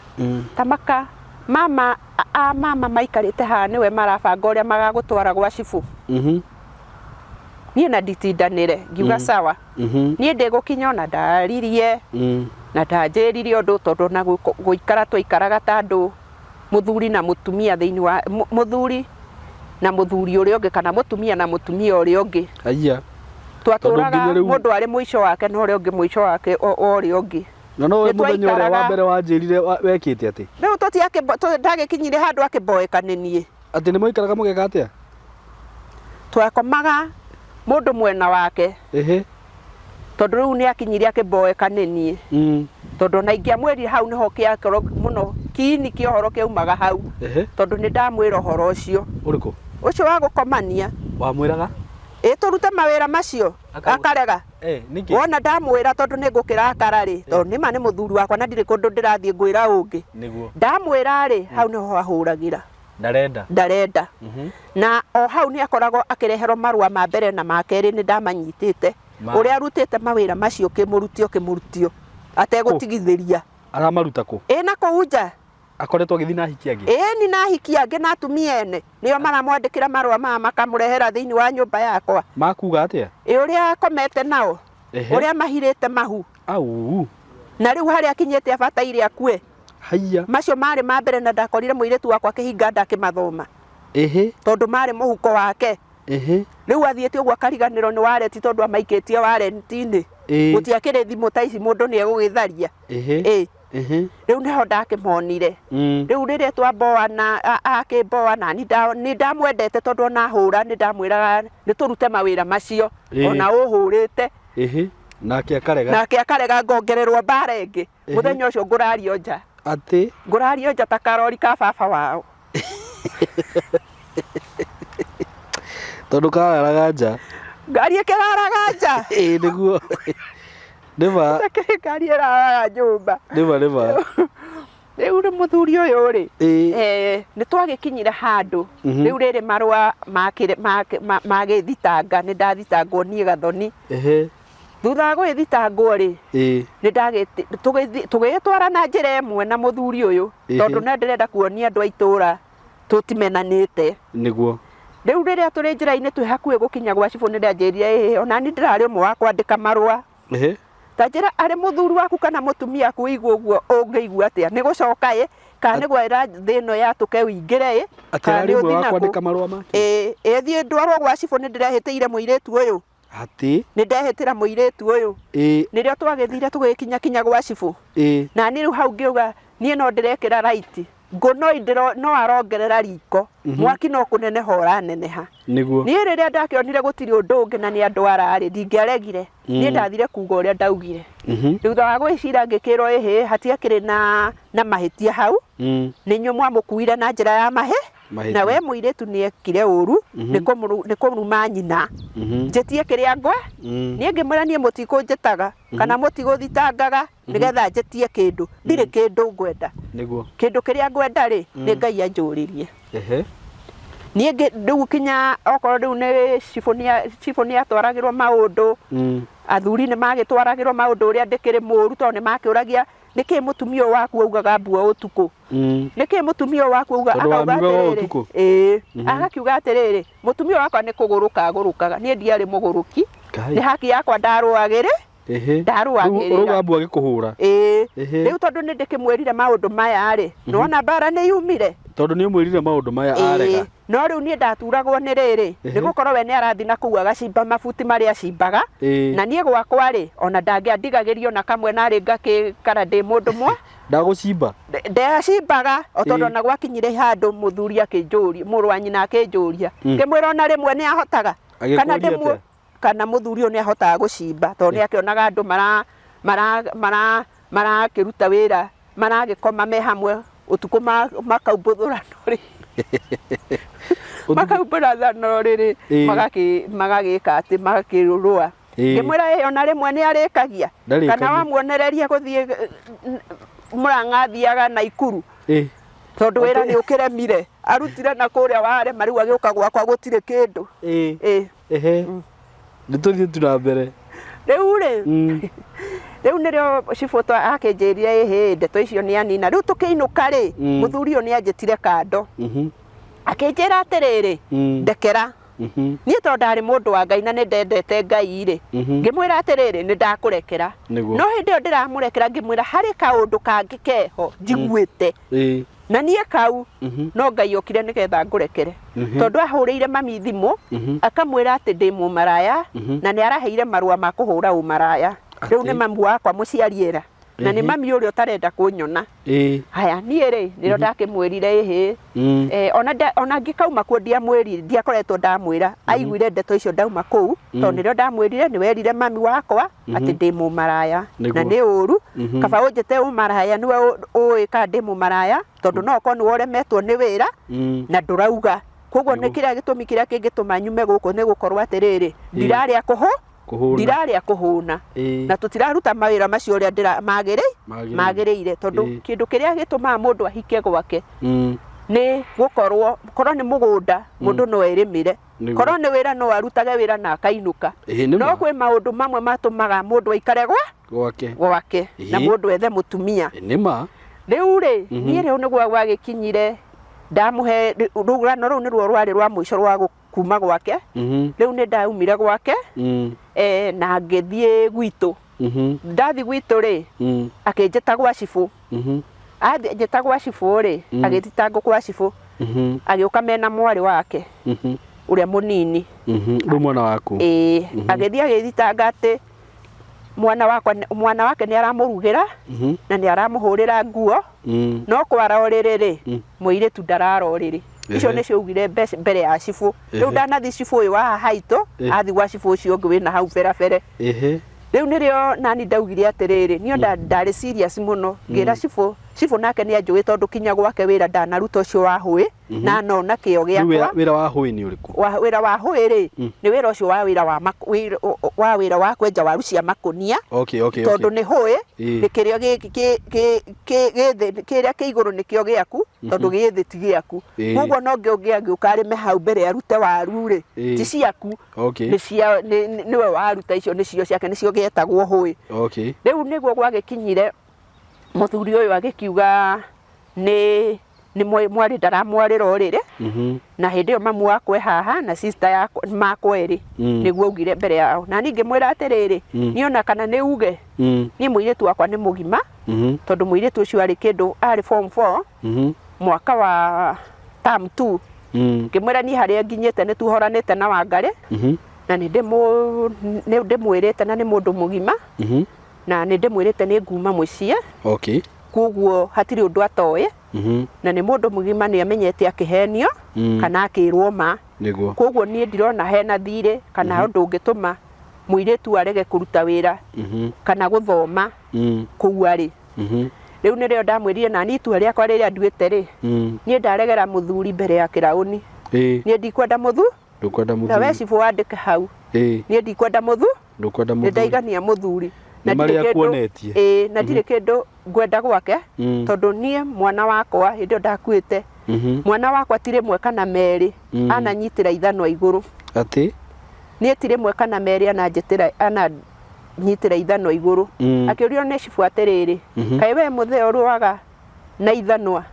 tamaka mama maikarite haha niwe marabanga uria magagutwara gwa cibu nie na nditindanire ngiuga sawa nie ndigukinya ona ndaririe na ndanjiririe undu tondu na guikara twaikaraga tandu muthuri na mutumia thiini wa muthuri na muthuri uria ungi kana mutumia na mutumia uria ungi twaturaga mundu ari mwisho wake no uria ungi mwisho wake uria ungi no muthenya uria wa mbere wanjirire wekite ati riu tutiake ndagikinyire handu akiboekanenie ati ni muikaraga mugeka atia twakomaga mundu mwena wake tondu riu ni akinyire akiboekanenie tondu na ingiamwirire hau niho kiakoro muno kiini kia horo kiumaga hau tondu ni ndamwira horo ucio uriku ucio wa gukomania wamwiraga turute mawira macio akarega niki wona ndamwira tondu ningukira akara ri tondu nima ni muthuri wakwa na ndiri kundu ndirathie ngwira ungi niguo ndamwira ri hau niho ahuragira ndarenda na o hau ni akoragwo akirehero marua ma mbere na ma keri ni ndamanyitite uria arutite mawira macio kimurutio ategutigithiria aramaruta ku na kuunja akoretwo agithii na hiki angi ni na hiki angi na atumia ene nio maramwandikira marua makamurehera thiini wa nyumba yakwa makuga atia uria akomete nao uria mahirite mahu au na riu haria akinyete abataire akue haiya macio mari ma mbere na ndakorire muiritu wakwa kihinga ndakimathoma tondu mari muhuko wake riu athiete uguo akariganirwo ni wareti tondu amaikitie warenti-ini gutiakire thimu ta ici mundu ni egugitharia riu niho ndakimonire riu riria twamboa na akimboa na ni ndamwendete tondu ona hura ni ndamwiraga ni turute mawira macio ona uhurite nake akarega ngongererwo mbara ingi muthenya ucio ngurario nja ati ngurario nja ta karori ka baba wao tondu kararaga nja ngari ikiraraga nja niguo nima ngari iraraga nyumba nima riu ni muthuri uyu ri ni twagikinyire handu riu riri marua magithitanga ni ndathitangwo nie Gathoni thutha gwithitangwo ri ni tugitwara na njira imwe na muthuri uyu tondu na ndirenda kuonia andu a itura tutimenanite niguo riu riria turi njira-ini twi hakuhi gukinya gwa cibu ni ndanjirire ona ni ndirari umwe wa kwandika marua ta njira ari muthuri waku kana mutumia aku igua uguo ungiigua atia ni gucoka kana ni gwira thino yatuke wingire kana ni uthi na kwandika marua make thie ndwarwo gwa cibu ni ndirehitire muiritu uyu ati ni ndehitira muiritu uyu nirio twagithire tugikinya gwa cibu na ni riu hau ngiuga nie no ndirekira right no arongerera riko mwaki no kunene hora neneha niguo nie riria ndakionire gutiri undu ungi na ni andu arari ndingeregire nie ndathire kuga uria ndaugire thutha wa gwicira ngikirwo hatiakiri na mahitia hau ni nyu mwamukuire na njira ya na we muiritu ni ekire uru ni kumuma nyina njetie kiria ngwe nie ngimwira nie mutikunjetaga kana mutiguthitangaga nigetha njetie kindu ndiri kindu ngwenda niguo kindu kiria ngwenda ri ni Ngai anjuririe nie riu kinya okorwo riu ni cibu ni atwaragirwo maundu athuri ni magitwaragirwo maundu uria ndikiri muru tondu ni makiuragia niki mutumia waku augaga mbua utuku niki mutumia waku auga akauga atiriri agakiuga atiriri mutumia wakwa ni kuguruka agurukaga nie ndiari muguruki ni haki yakwa ndaruagire uruga mbua gikuhura riu tondu ni ndikimwirire maundu maya ri nona mbara ni yumire tondu ni umwirire maundu maya arega no riu ni ndaturagwo ni riri ni gukorwo we ni arathi na kuu agacimba mabuti maria acimbaga na nie gwakwa ri ona ndangiandigagirio na kamwe nari ngakikara ndi mundu mwa ndagucimba ndacimbaga o tondu na gwakinyire handu muthuri akinjuria muru wa nyina akinjuria ngimwira ona rimwe ni ahotaga kana ndimwe kana muthuri uyu ni ahotaga gucimba tondu ni akionaga andu marakiruta wira maragikoma me hamwe utuku makaumbũthũrano ri makaumbũthũrano riri magagika ati magakirurua ngimwira ona rimwe ni arikagia kana wamuonereria guthie Murang'a thiaga Naikuru tondu wira ni ukiremire arutire na kuria ware mariu agiuka gwakwa gutire kindu nituthie tuna mbere riu nirio ciboto akinjirire ndeto icio ni anina riu tukiinuka ri muthuri uyu ni anjitire kando akinjira atiriri ndekera nie tondu ndari mundu wa Ngai na ni ndendete Ngai ri ngimwira atiriri ni ndakurekera no hindi iyo ndiramurekera ngimwira hari kaundu kangi keho njiguite na nie kau no Ngai okire nigetha ngurekere tondu ahurire mami thimu akamwira ati ndi mumaraya na ni araheire marua ma kuhura umaraya riu ni mamu wakwa muciariera na ni mami uria utarenda kunyona haya nie ri nirio ndakimwirire ona ngikauma kuo ndiamwirire ndiakoretwo ndamwira aiguire ndeto icio ndauma kuu tondu nirio ndamwirire ni werire mami wakwa ati ndi mumaraya na ni uru kaba unjete umaraya niwe uika ndi mumaraya tondu no ko ni woremetwo ni wira na ndurauga koguo nä kä rä a gä tå mi kä rä a kä ngä tå ma nyume gå kå nä gå korwo atä rä rä ndirarä a kå hå na na tå tiraruta mawä ra macio å rä a magä rä ire tondå kä ndå kä rä a gä tå maga må ndå ahike gwake nä gå korwo nä må gå nda må ndå no erä mä re korwo nä wä ra no arutage wä ra na akainå ka no kwä maå ndå mamwe matå maga må ndå aikare gwake na må ndå ethe må tumia rä u rä niä rä u nä gwa gwagä kinyire ndamå he rugano rå u nä ruo rwarä rwa må ico rwa kuma gwake rä u nä ndaumire gwake na ngä thiä gwitå ndathi gwitå rä akä njä ta gwa cibå njä ta gwa cibå rä agä thitangå gwa cibå agä å ka mena mwarä wake å rä a må nini mwana waku agä thiä agä thitanga atä mwana wake nä aramå rugä ra na nä aramå hå rä ra nguo no kwara o rä rä rä må irä tu ndarara o rä rä icio nä ciaugire mbere ya cibå rä u ndanathi cibå å yå wa hahaitå athi gwa cibå å cio å ngä wä na hau berabere rä u nä rä o nani ndaugire atä rä rä nä ndarä serious må no ngä ra cibå nake nä anjå ä tondå kinya gwake wä ra ndanaruta å cio wa hå na nona kä o gä akwa wä ra wa hå nä å rä kå wä ra wa hå rä nä wä ra å cio wa wä ra wa kwenja waru cia makonia tondå nä hå nä kä rä a kä igå rå nä kä o gä aku tondå gä thä ti gä aku koguo no ngä å ngä angä å ka rä me hau mbere arute waru rä ti ciaku nä we waruta icio nä cio ciake nä cio getagwo hå rä u nä guo gwagä kinyire må thuri å yå agä kiuga nä mwarä ndaramwarä ra å rä rä na hä ndä ä yo mamu wakwe haha na sister makwa erä nä guo augire mbere yao na ningä mwä ra atä rä rä nä ona kana nä uge niä må irä tu wakwa nä må gima tondå må irä tu å cio arä kä ndå arä form 4 mwaka wa term 2 ngä mwä ra niä harä a nginyä te nä tuhoranä te na Wangarĩ na nä ndä mwä rä te na nä må ndå må gima na nä ndä mwä rä te nä nguma må ciä koguo hatirä å ndå atoä na nä må ndå må gima nä amenyete akä henio kana akä rwo ma koguo niä ndirona hena thirä kana å ndå å ngä tå ma må irä tu arege kå ruta wä ra kana gå thoma kå u arä rä u nä rä o ndamwä rire nani itua rĩakwa rä rä a nduä te rä niä ndaregera må thuri mbere ya kä raåni niä ndikwenda må thu na we cibå wandä ke hau niä ndikwenda må thu nä ndaigania må thuri na ndirä kä ndå ngwenda gwake tondå niä mwana wakwa hä ndä ä yo ndakuä te mwana wakwa tirä mwe kana merä ananyitä ra ithanwa igå rå niä tirä mwe kana merä ananyitä ra ithanwa igå rå akä å rio nä cibå atä rä rä kaä we må theo rwaga na ithanwa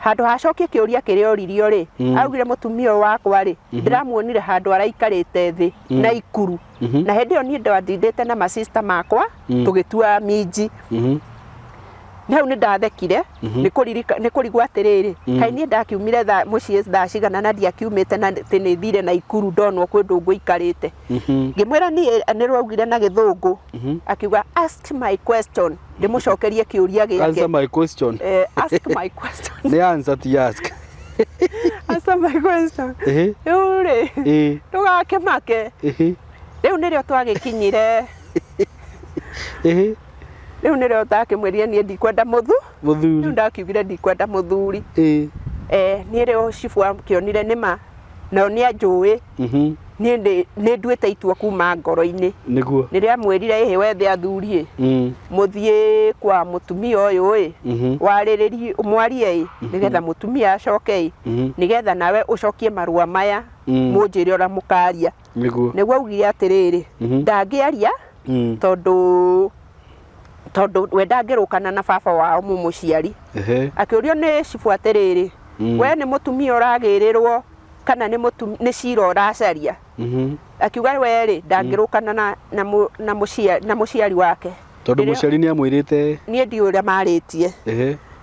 handå hacokie kä å ria kä rä a oririo rä augire må tumia wakwa rä ndä ramuonire handå araikarä te thä na ikuru na hä ndä ä yo niä ndathindä te na masista makwa tå gä tua minji hau nä ndathekire nä kå rigwo atä rä rä kaä niä ndakiumire må ciä thaa cigana na ndiakiumä te na tä nä thire na ikuru ndonwo kwä ndå ngå ikarä te ngä mwä ra nä rwaugire na gä thå ngå akiuga ask my question ndä må cokerie kä å ria gä answer my question nä answer ti ask answer my question rä u rä ndå gake make rä u nä rä o twagä kinyire rä u nä rä o takä mwä rire niä ndikwenda må thu rä u ndakiugire ndikwenda må thuri niä rä o cibå akä onire nä ma nao nä anjå nä nduä te itua kuma ngoro-inä nä rä amwä rire ä wethe athuri må thiä kwa må tumia å yå warä rä ri mwarie nä getha må tumia acoke nä getha nawe å cokie marua maya må njä re å ra må karia nä guo augire atä rä rä ndangä aria tondå we ndangä rå kana na baba wao må må ciari akä å rio nä cibå atä rä rä we nä må tumia å ragä rä rwo kana nä cira å racaria akiuga we rä ndangä rå kana na må ciari wake tondå må ciari nä amwä rä te niä ndi å rä a marä tie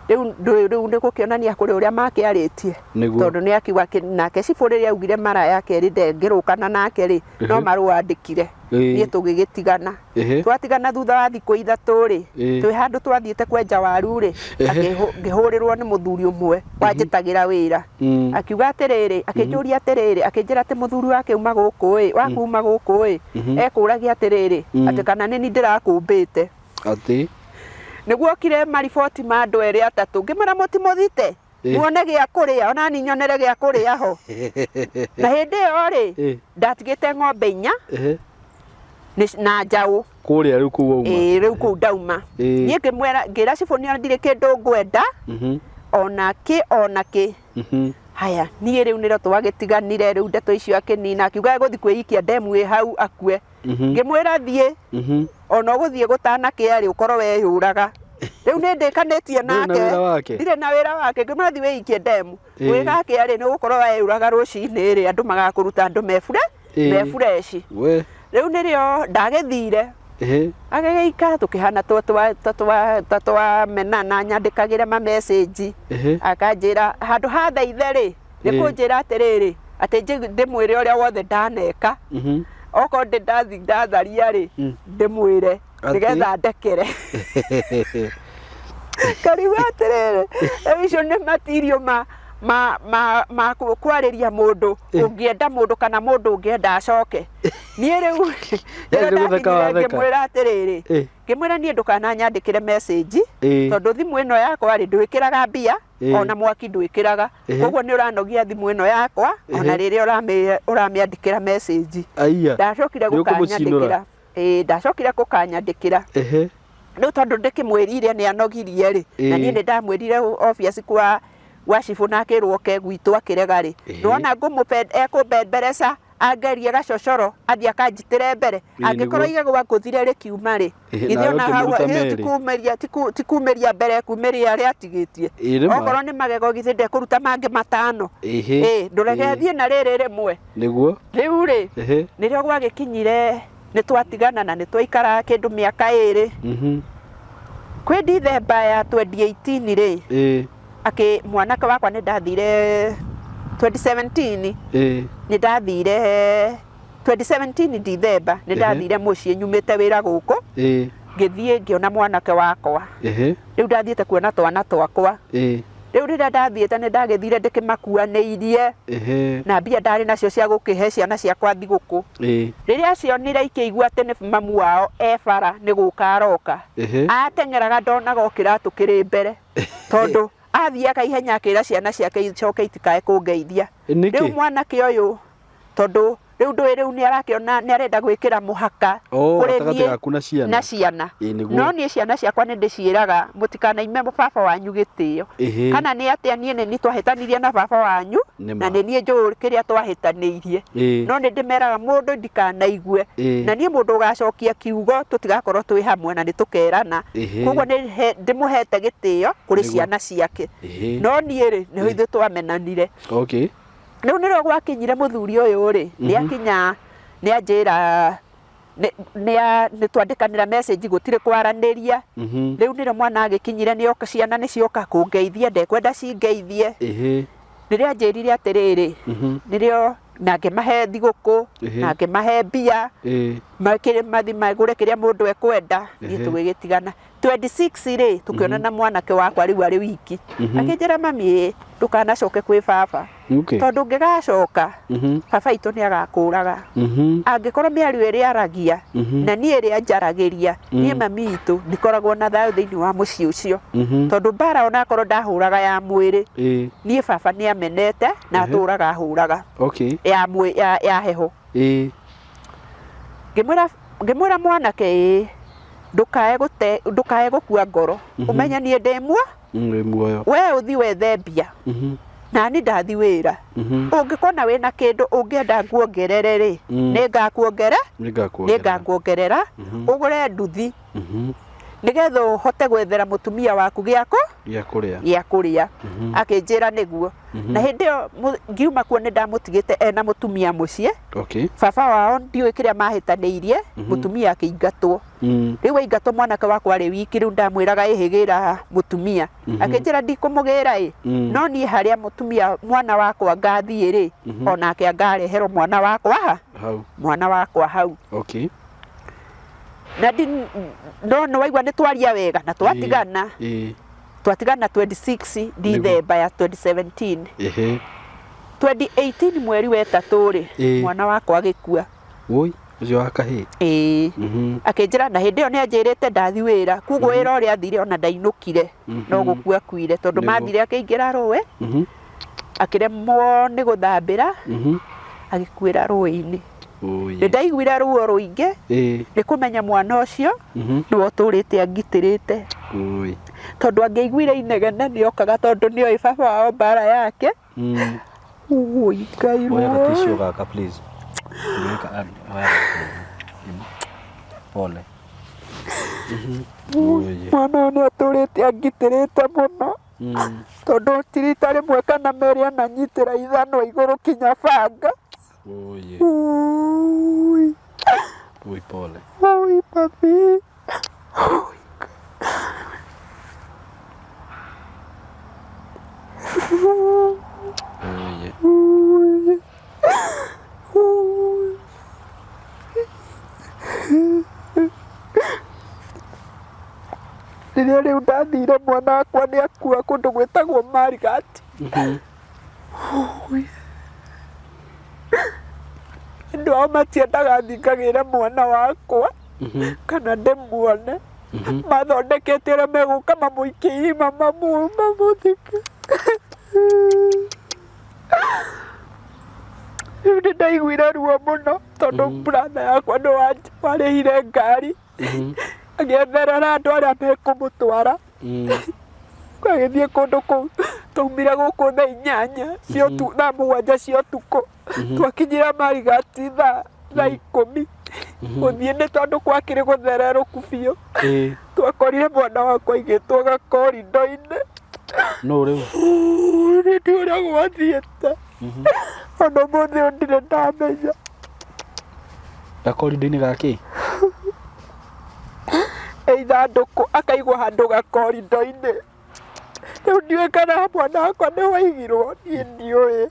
rä u nä gå kä onania kå rä å rä a makä arä tie tondå nä akiuga nake cibå rä rä augire mara ya kerä ndengä rå kana nake rä no marå andä kire niä tå gä gä tigana twatigana thutha wa thikå ithatå rä twä handå twathiä te kwenja waru rä ngä hå rä rwo nä må thuri å mwe wanjä tagä ra wä ra akiuga atä rä rä akä njå ria atä rä rä akä njä ra atä må thuri wakuma gå kå wakuma gå kå ekå ragia atä rä rä atä kana nä ni ndä rakå mbä te nä guo kire mariboti ma andå erä atatå ngä mera må timå thite muone gĩa kũrĩa ona ni nyonere gĩa kũrĩa ho na hĩndĩ ĩyo rĩ ndatigĩte ng'ombe 4 na njaũ kũrĩa rĩu kũu uma rĩu kũu ndauma niĩ ngĩra cibũ nĩ ndirĩ kĩndũ ngwenda ona kĩ haya niĩ rĩu nĩrĩo twagĩtiganire rĩu ndeto icio akĩnina akiuga gũthiĩ kwĩikia ndemu ĩ hau akue ngĩmwĩra thiĩ ona ũgũthiĩ gũtanakĩarĩ ũkorwo weyũraga rĩu nĩ ndĩkanĩtie nake ndirĩ na wĩra wake ngĩmwĩra thiĩ wĩikie ndemu wĩgakĩarĩ nĩ ũgũkorwo weyũraga rũcinĩ rĩ andũ magakũruta andũ mefureci rĩu nĩrĩo ndagĩthire agĩgĩikara tũkĩhana twamenana nyandĩkagĩre ma message akanjĩra handũ ha thaithe rĩ nĩ kũnjĩra atĩrĩrĩ atĩ ndĩmwĩre ũrĩa wothe ndaneka okorwo ndathi ndatharia rĩ ndĩmwĩre nĩgetha ndekere karibu atĩrĩrĩ icio nĩ material ma kwarĩria mũndũ ũngĩenda mũndũ kana mũndũ ũngĩenda acoke niĩ rĩu ngĩmwĩra atĩrĩrĩ ngĩmwĩra niĩ ndũkananyandĩkĩre message tondũ thimũ ĩno yakwa rĩ ndwĩkĩraga mbia ona mwaki ndwĩkĩraga koguo nĩ ũranogia thimũ ĩno yakwa ona rĩrĩa ũramĩandĩkĩra message ndacokire gũkanyandĩkĩra rĩu tondũ ndĩkĩmwĩrire nĩ anogirie rĩ na niĩ nĩ ndamwĩrire office wa cibũ na akĩrwo ke gwitũ akĩrega rĩ nĩwona ekũmbembereca angerie gacocoro athiĩ akanjitĩre mbere angĩkorwo igegwa ngũthire rĩkiuma rĩ ithe ona hau tikumĩria mbere kumĩria arĩa atigĩtie okorwo nĩ magego githĩ ndekũruta mangĩ 5 ndũrege thiĩ na rĩrĩ rĩmwe nĩguo rĩu rĩ nĩrĩo gwagĩkinyire nĩ twatigana na nĩ twaikara kĩndũ mĩaka 2 kwĩ Dithemba ya 2018 rĩ mwanake wakwa nĩ ndathire 2017 nĩ ndathire 2017 Dithemba nĩ ndathire mũciĩ nyumĩte wĩra gũkũ ngĩthiĩ ngĩona mwanake wakwa rĩu ndathiĩte kuona twana twakwa rĩu rĩrĩa ndathiĩte nĩ ndagĩthire ndĩkĩmakuanĩirie na mbia ndarĩ nacio cia gũkĩhe ciana ciakwa thigũkũ rĩrĩa cionire ikĩigua atĩ nĩ mamu wao bara nĩ gũka aroka ateng'eraga ndonaga o kĩratũ kĩrĩ mbere tondũ athiaga ihenya akĩra ciana ciake icoke itikae kũngeithia rĩu mwanake ũyũ tondũ rĩu nĩ arakĩona nĩ arenda gwĩkĩra mũhaka kũrĩ niĩ na ciana no niĩ ciana ciakwa nĩ ndĩciĩraga mũtikanaime baba wanyu gĩtĩo kana nĩ atĩa niĩ nĩ twahĩtanirie na baba wanyu na nĩ niĩ njũĩ kĩrĩa twahĩtanĩirie no nĩ ndĩmeraga mũndũ ndikanaigue na niĩ mũndũ ũgacokia kiugo tũtigakorwo twĩ hamwe na nĩ tũkerana koguo nĩ ndĩmũhete gĩtĩo kũrĩ ciana ciake no niĩ rĩ nĩ ithuĩ twamenanire rĩu nĩrĩo gwakinyire mũthuri ũyũ rĩ nĩ akinya nĩ anjĩra nĩ twandĩkanĩra message gũtirĩ kwaranĩria rĩu nĩrĩo mwana agĩkinyire nĩoka ciana nĩ cioka kũngeithia ndekwenda cingeithie rĩrĩa anjĩrire atĩrĩrĩ nĩrĩo na ngĩmahe thigũkũ na ngĩmahe mbia mathi magũre kĩrĩa mũndũ ekwenda niĩ tũgĩgĩtigana 26 rĩ tũkĩonana mwanake wakwa rĩu arĩ wiki akĩnjĩra mami ndũkanacoke kwĩ baba tondũ ngĩgacoka baba itũ nĩ agakũraga angĩkorwo mĩario ĩrĩa aragia na niĩ ĩrĩa njaragĩria niĩ mami itũ ndikoragwo na thayũ thĩinĩ wa mũciĩ ũcio tondũ mbara onakorwo ndahũraga ya mwĩrĩ niĩ baba nĩ amenete na atũraga ahũraga ya heho ngĩmwĩra mwanake ndũkae gũkua ngoro ũmenye niĩ ndĩ muoyo we ũthi wethe mbia nani ndathi wĩra ũngĩkona wĩna kĩndũ ũngĩenda nguongerere rĩ nĩ ngakuongerera ũgũre nduthi nĩgetha ũhote gwethera mũtumia waku gĩa kũrĩa akĩnjĩra nĩguo na hĩndĩ ĩyo ngiuma kuo nĩ ndamũtigĩte ena mũtumia mũciĩ baba wao ndiũĩ kĩrĩa mahĩtanĩirie mũtumia akĩingatwo rĩu aingatwo mwanake wakwa arĩ wiki rĩu ndamwĩraga ĩhĩgĩra mũtumia akĩnjĩra ndikũmũgĩra no niĩ harĩa mũtumia mwana wakwa ngathiĩ rĩ onake angareherwo mwana wakwa hau na no waigua nĩ twaria wega na twatigana 26 Dithemba ya 2017 2018 mweri wa 3 rĩ mwana wakwa agĩkua ucio wa kahii akinjira na hindi yo ni anjirite ndathi wira kuguo wira uria athire ona ndainukire no gukua kuire tondu mathire akingira ruwe akiremwo ni guthambira agikuira ruwi-ini ni ndaiguire ruo ruingi ni kumenya mwana ucio niwe uturite angitirite tondu angiiguire inegene ni okaga tondu ni oi baba wao mbara yake ui Ngai oya tisho kaka please pole mwana ni aturite angitirite muno tondu tirita rimwe kana meri ananyitira ithano iguru kinya banga ui pole ui papi riria riu ndathire mwana wakwa ni akua kundu gwitagwo Marigati andu ao matiendaga thingagire mwana wakwa kana ndimuone mathondekete uria meguka mamuikie mamuthike riu ni ndaiguire ruo muno tondu brother yakwa ni warihire ngari agietherera andu aria mekumutwara agithie kundu kuu twaumire guku thaa 8 cia thaa 7 cia utuku twakinyire Marigati thaa 10 guthie ni tondu gwakiri guthereruku biu twakorire mwana wakwa aigitwo gakorindo-ini no riu ndi uria gwathiite ona muthi uyu ndire ndamenya gakorindo-ini gaki ithanduku akaigwo handu gakorindo-ini riu ndiũĩ kana mwana wakwa nĩ waigirwo niĩ ndiũĩ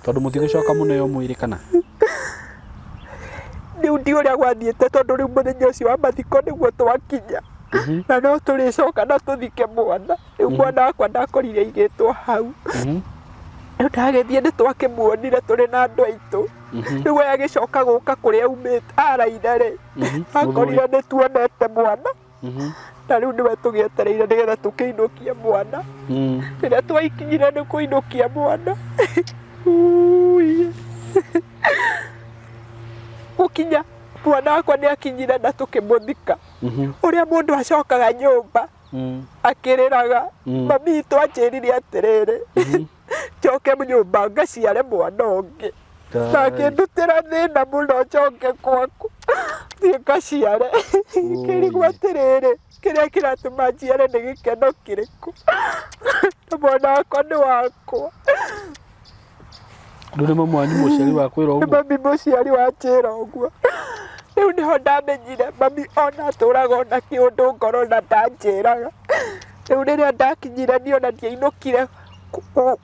tondu mutigũcoka muneyo mwĩrĩ kana riu ndi ũrĩa gwathiĩte tondu riu mũthenya ũcio wa mathiko nĩguo twakinya na no tũrĩcoka na tũthike mwana riu mwana wakwa ndakorire aigĩtwo hau riu ndagĩthiĩ nĩ twakĩmuonire tũrĩ na andũ aitũ riu we agĩcoka gũka kũrĩa aumĩte araire rĩ akorire nĩ tuonete mwana na riu niwe tũgĩetereire nĩgetha tũkĩinũkie mwana rĩrĩa twaikinyire nĩ kũinũkia mwana gũkinya mwana wakwa nĩ akinyire na tũkĩmũthika ũrĩa mũndũ acokaga nyũmba akĩrĩraga mami itũ anjĩrire atĩrĩrĩ njoke nyũmba ngaciare mwana ũngĩ na akĩndutĩra thĩna mũno njoke gwaku thiĩ ngaciare ngĩrigwo atĩrĩrĩ kĩrĩa kĩratũma njiare nĩ gĩkeno kĩrĩkũ na mwana wakwa nĩ wakwa rĩu nĩ mamu wanyu mũciari wakwĩra ũguo nĩ mami mũciari wanjĩra ũguo riu niho ndamenyire mami ona atũraga ona kĩũndũ ngoro na ndanjĩraga riu rĩrĩa ndakinyire niĩ ona ndiainũkire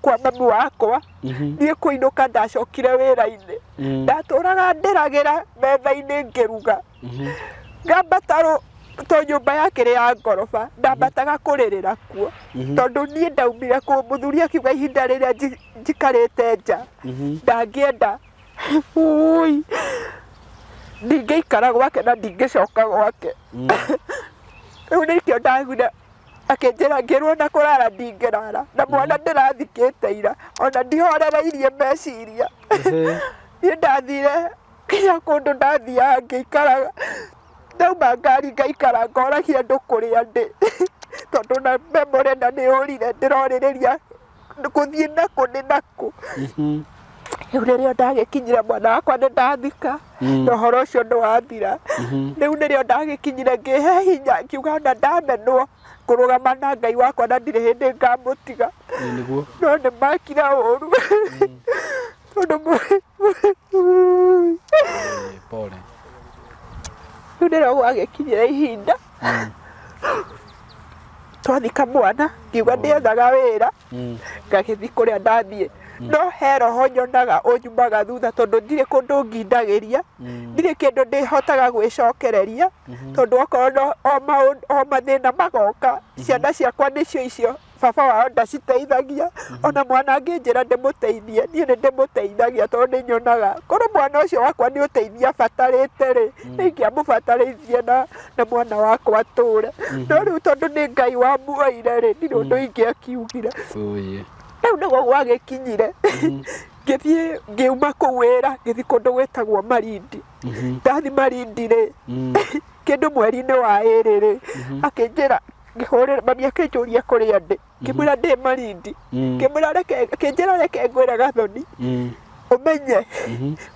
kwa mami wakwa niĩ kũinũka ndacokire wĩra-inĩ ndatũraga ndĩragĩra metha-inĩ ngĩruga ngambata to nyũmba yake ĩrĩ ya ngoroba ndambataga kũrĩrĩra kuo tondu niĩ ndaumire kũ mũthuri akiuga ihinda rĩrĩa njikarĩte nja ndangĩenda ndingĩikara gwake na ndingĩcoka gwake rĩu nĩkĩo ndaugire akĩnjĩra ngĩrwo na kũrara ndingĩrara na mwana ndĩrathikĩte ira ona ndihorereirie meciria niĩ ndathire kinya kũndũ ndathiaga ngĩikaraga ndauma ngari ngaikara ngoragia andũ kũrĩa ndĩ tondu na memory na nĩ ũrire ndĩrorĩrĩria gũthiĩ nakũ nĩ nakũ riu rĩrĩa ndagĩkinyire mwana wakwa nĩ ndathika na ũhoro ũcio nĩwathira rĩu nĩrĩo ndagĩkinyire ngĩhe hinya ngiuga ona ndamenwo kũrũgama na Ngai wakwa na ndirĩ hĩndĩ ngamũtiga no nĩ makire ũru tondu riu nĩrĩo gwagĩkinyire ihinda twathika mwana ngiuga ndĩethaga wĩra ngagĩthiĩ kũrĩa ndathiĩ no he roho nyonaga ũnyumaga thutha tondũ ndirĩ kũndũ ngindagĩria ndirĩ kĩndũ ndĩhotaga gwĩcokereria tondũ okorwo o mathĩna magoka ciana ciakwa nĩcio icio baba wao ndaciteithagia ona mwana angĩnjĩra ndĩmũteithie niĩ nĩ ndĩmũteithagia tondũ nĩ nyonaga korwo mwana ũcio wakwa nĩ ũteithia abatarĩte rĩ nĩingĩamũbatarĩirie na mwana wakwa atũre no rĩu tondũ nĩ Ngai wamuoire rĩ ndirĩ ũndũ ingĩakiugire rĩu nĩguo gwagĩkinyire ngĩthiĩ ngiuma kũu wĩra ngĩthiĩ kũndũ gwĩtagwo Malindi ndathi Malindi rĩ kĩndũ mweri-inĩ wa ĩrĩ rĩ akĩnjĩra ngĩhũrĩra mami akĩnjũria kũrĩa ndĩ ngĩmwĩra ndĩ Malindi akĩnjĩra reke ngwĩre Gathoni ũmenye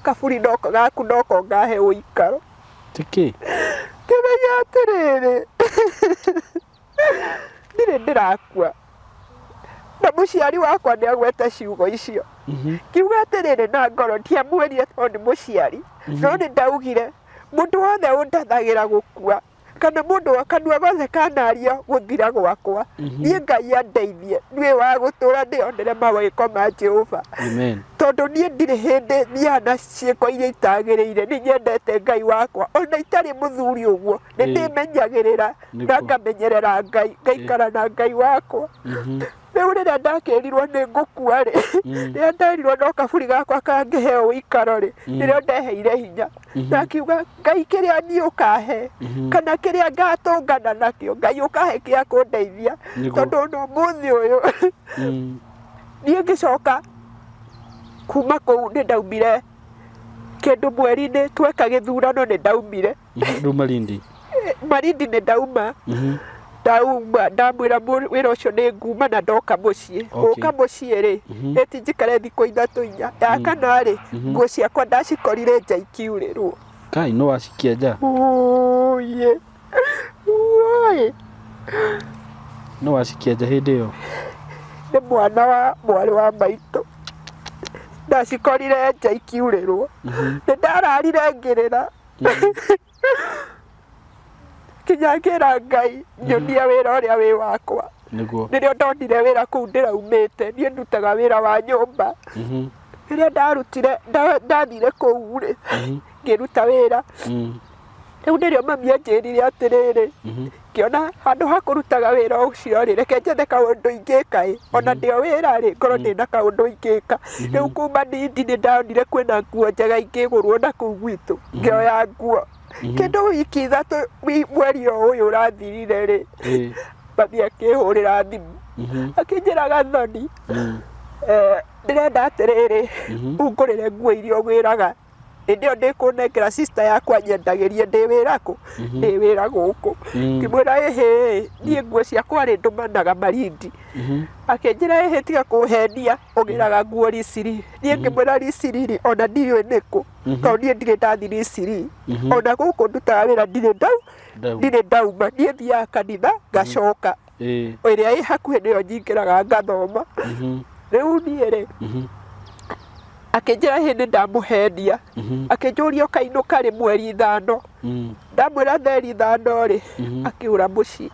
kaburi gaku noko ngahe ũikaro ngĩmenya atĩrĩrĩ ndirĩ ndĩrakua na mũciari wakwa nĩ agwete ciugo icio kiuga atĩrĩrĩ na ngoro ndiamwĩrire tondũ nĩ mũciari no nĩ ndaugire mũndũ wothe ũndathagĩra gũkua kana mũndũ kanua gothe kanaria gũthira gwakwa niĩ Ngai andeithie nduĩ wa gũtũra ndĩonere mawĩko ma Jehova tondũ niĩ ndirĩ hĩndĩ thiaga na ciĩko iria itagĩrĩire nĩ nyendete Ngai wakwa ona itarĩ mũthuri ũguo nĩ ndĩmenyagĩrĩra na ngamenyerera Ngai ngaikara na Ngai wakwa rĩu rĩrĩa ndakĩrirwo nĩ ngũkua rĩ rĩrĩa nderirwo no kaburi gakwa kangĩheo ũikaro rĩ nĩrĩo ndeheire hinya na akiuga Ngai kĩrĩa niĩ ũkahe kana kĩrĩa ngatũngana nakĩo Ngai ũkahe gĩa kũndeithia tondũ ona ũmũthĩ ũyũ niĩ ngĩcoka kuma kũu nĩ ndaumire kĩndũ mweri-inĩ tweka gĩthurano nĩ ndaumire Malindi nĩ ndauma ndamwĩra wĩra ũcio nĩ nguma na ndoka mũciĩ ũka mũciĩ rĩ ĩti njikare thikũ ithatũ inya ya kana rĩ nguo ciakwa ndacikorire nja ikiurĩrwo Kai no wacikia nja no wacikia nja hĩndĩ ĩyo nĩ mwana wa mwarĩ wa maitũ ndacikorire nja ikiurĩrwo nĩ ndararire ngĩrĩra kinya ngĩra Ngai nyonie wĩra ũrĩa wĩ wakwa nĩrĩo ndonire wĩra kũu ndĩraumĩte niĩ ndutaga wĩra wa nyũmba rĩrĩa ndarutire ndathire kũu rĩ ngĩruta wĩra rĩu nĩrĩo mami anjĩrire atĩrĩrĩ ngĩona handũ ha kũrutaga wĩra ũcio rĩ reke njethe kaũndũ ingĩka ona ndĩo wĩra rĩ ngorwo ndĩna kaũndũ ingĩka rĩu kuma Malindi nĩ ndonire kwĩna nguo njega ingĩgũrwo na kũu gwitũ ngĩoya nguo kĩndũ wiki ithatũ mweri o ũyũ ũrathirire rĩ mami akĩhũrĩra thimũ akĩnjĩra Gathoni ndĩrenda atĩrĩrĩ ũngũrĩre nguo iria ũgĩraga hĩndĩ ĩyo ndĩkũnengera sister yakwa nyendagĩrie ndĩ wĩra kũ ndĩ wĩra gũkũ ngĩmwĩra ĩhĩ niĩ nguo ciakwa rĩ ndũmanaga Malindi akĩnjĩra ĩhĩ tiga kũhenia ũgĩraga nguo Lisiri niĩ ngĩmwĩra Lisiri rĩ ona ndiũĩ nĩkũ tondũ niĩ ndirĩ ndathi Lisiri ona gũkũ ndutaga wĩra ndirĩ ndauma niĩ thiaga kanitha ngacoka ĩrĩa ĩ hakuhĩ nĩyo nyingĩraga ngathoma rĩu niĩ rĩ akĩnjĩra hĩndĩ ndamũhendia akĩnjũria ũkainũka rĩ mweri 5 ndamwĩra theri 5 rĩ akĩũra mũciĩ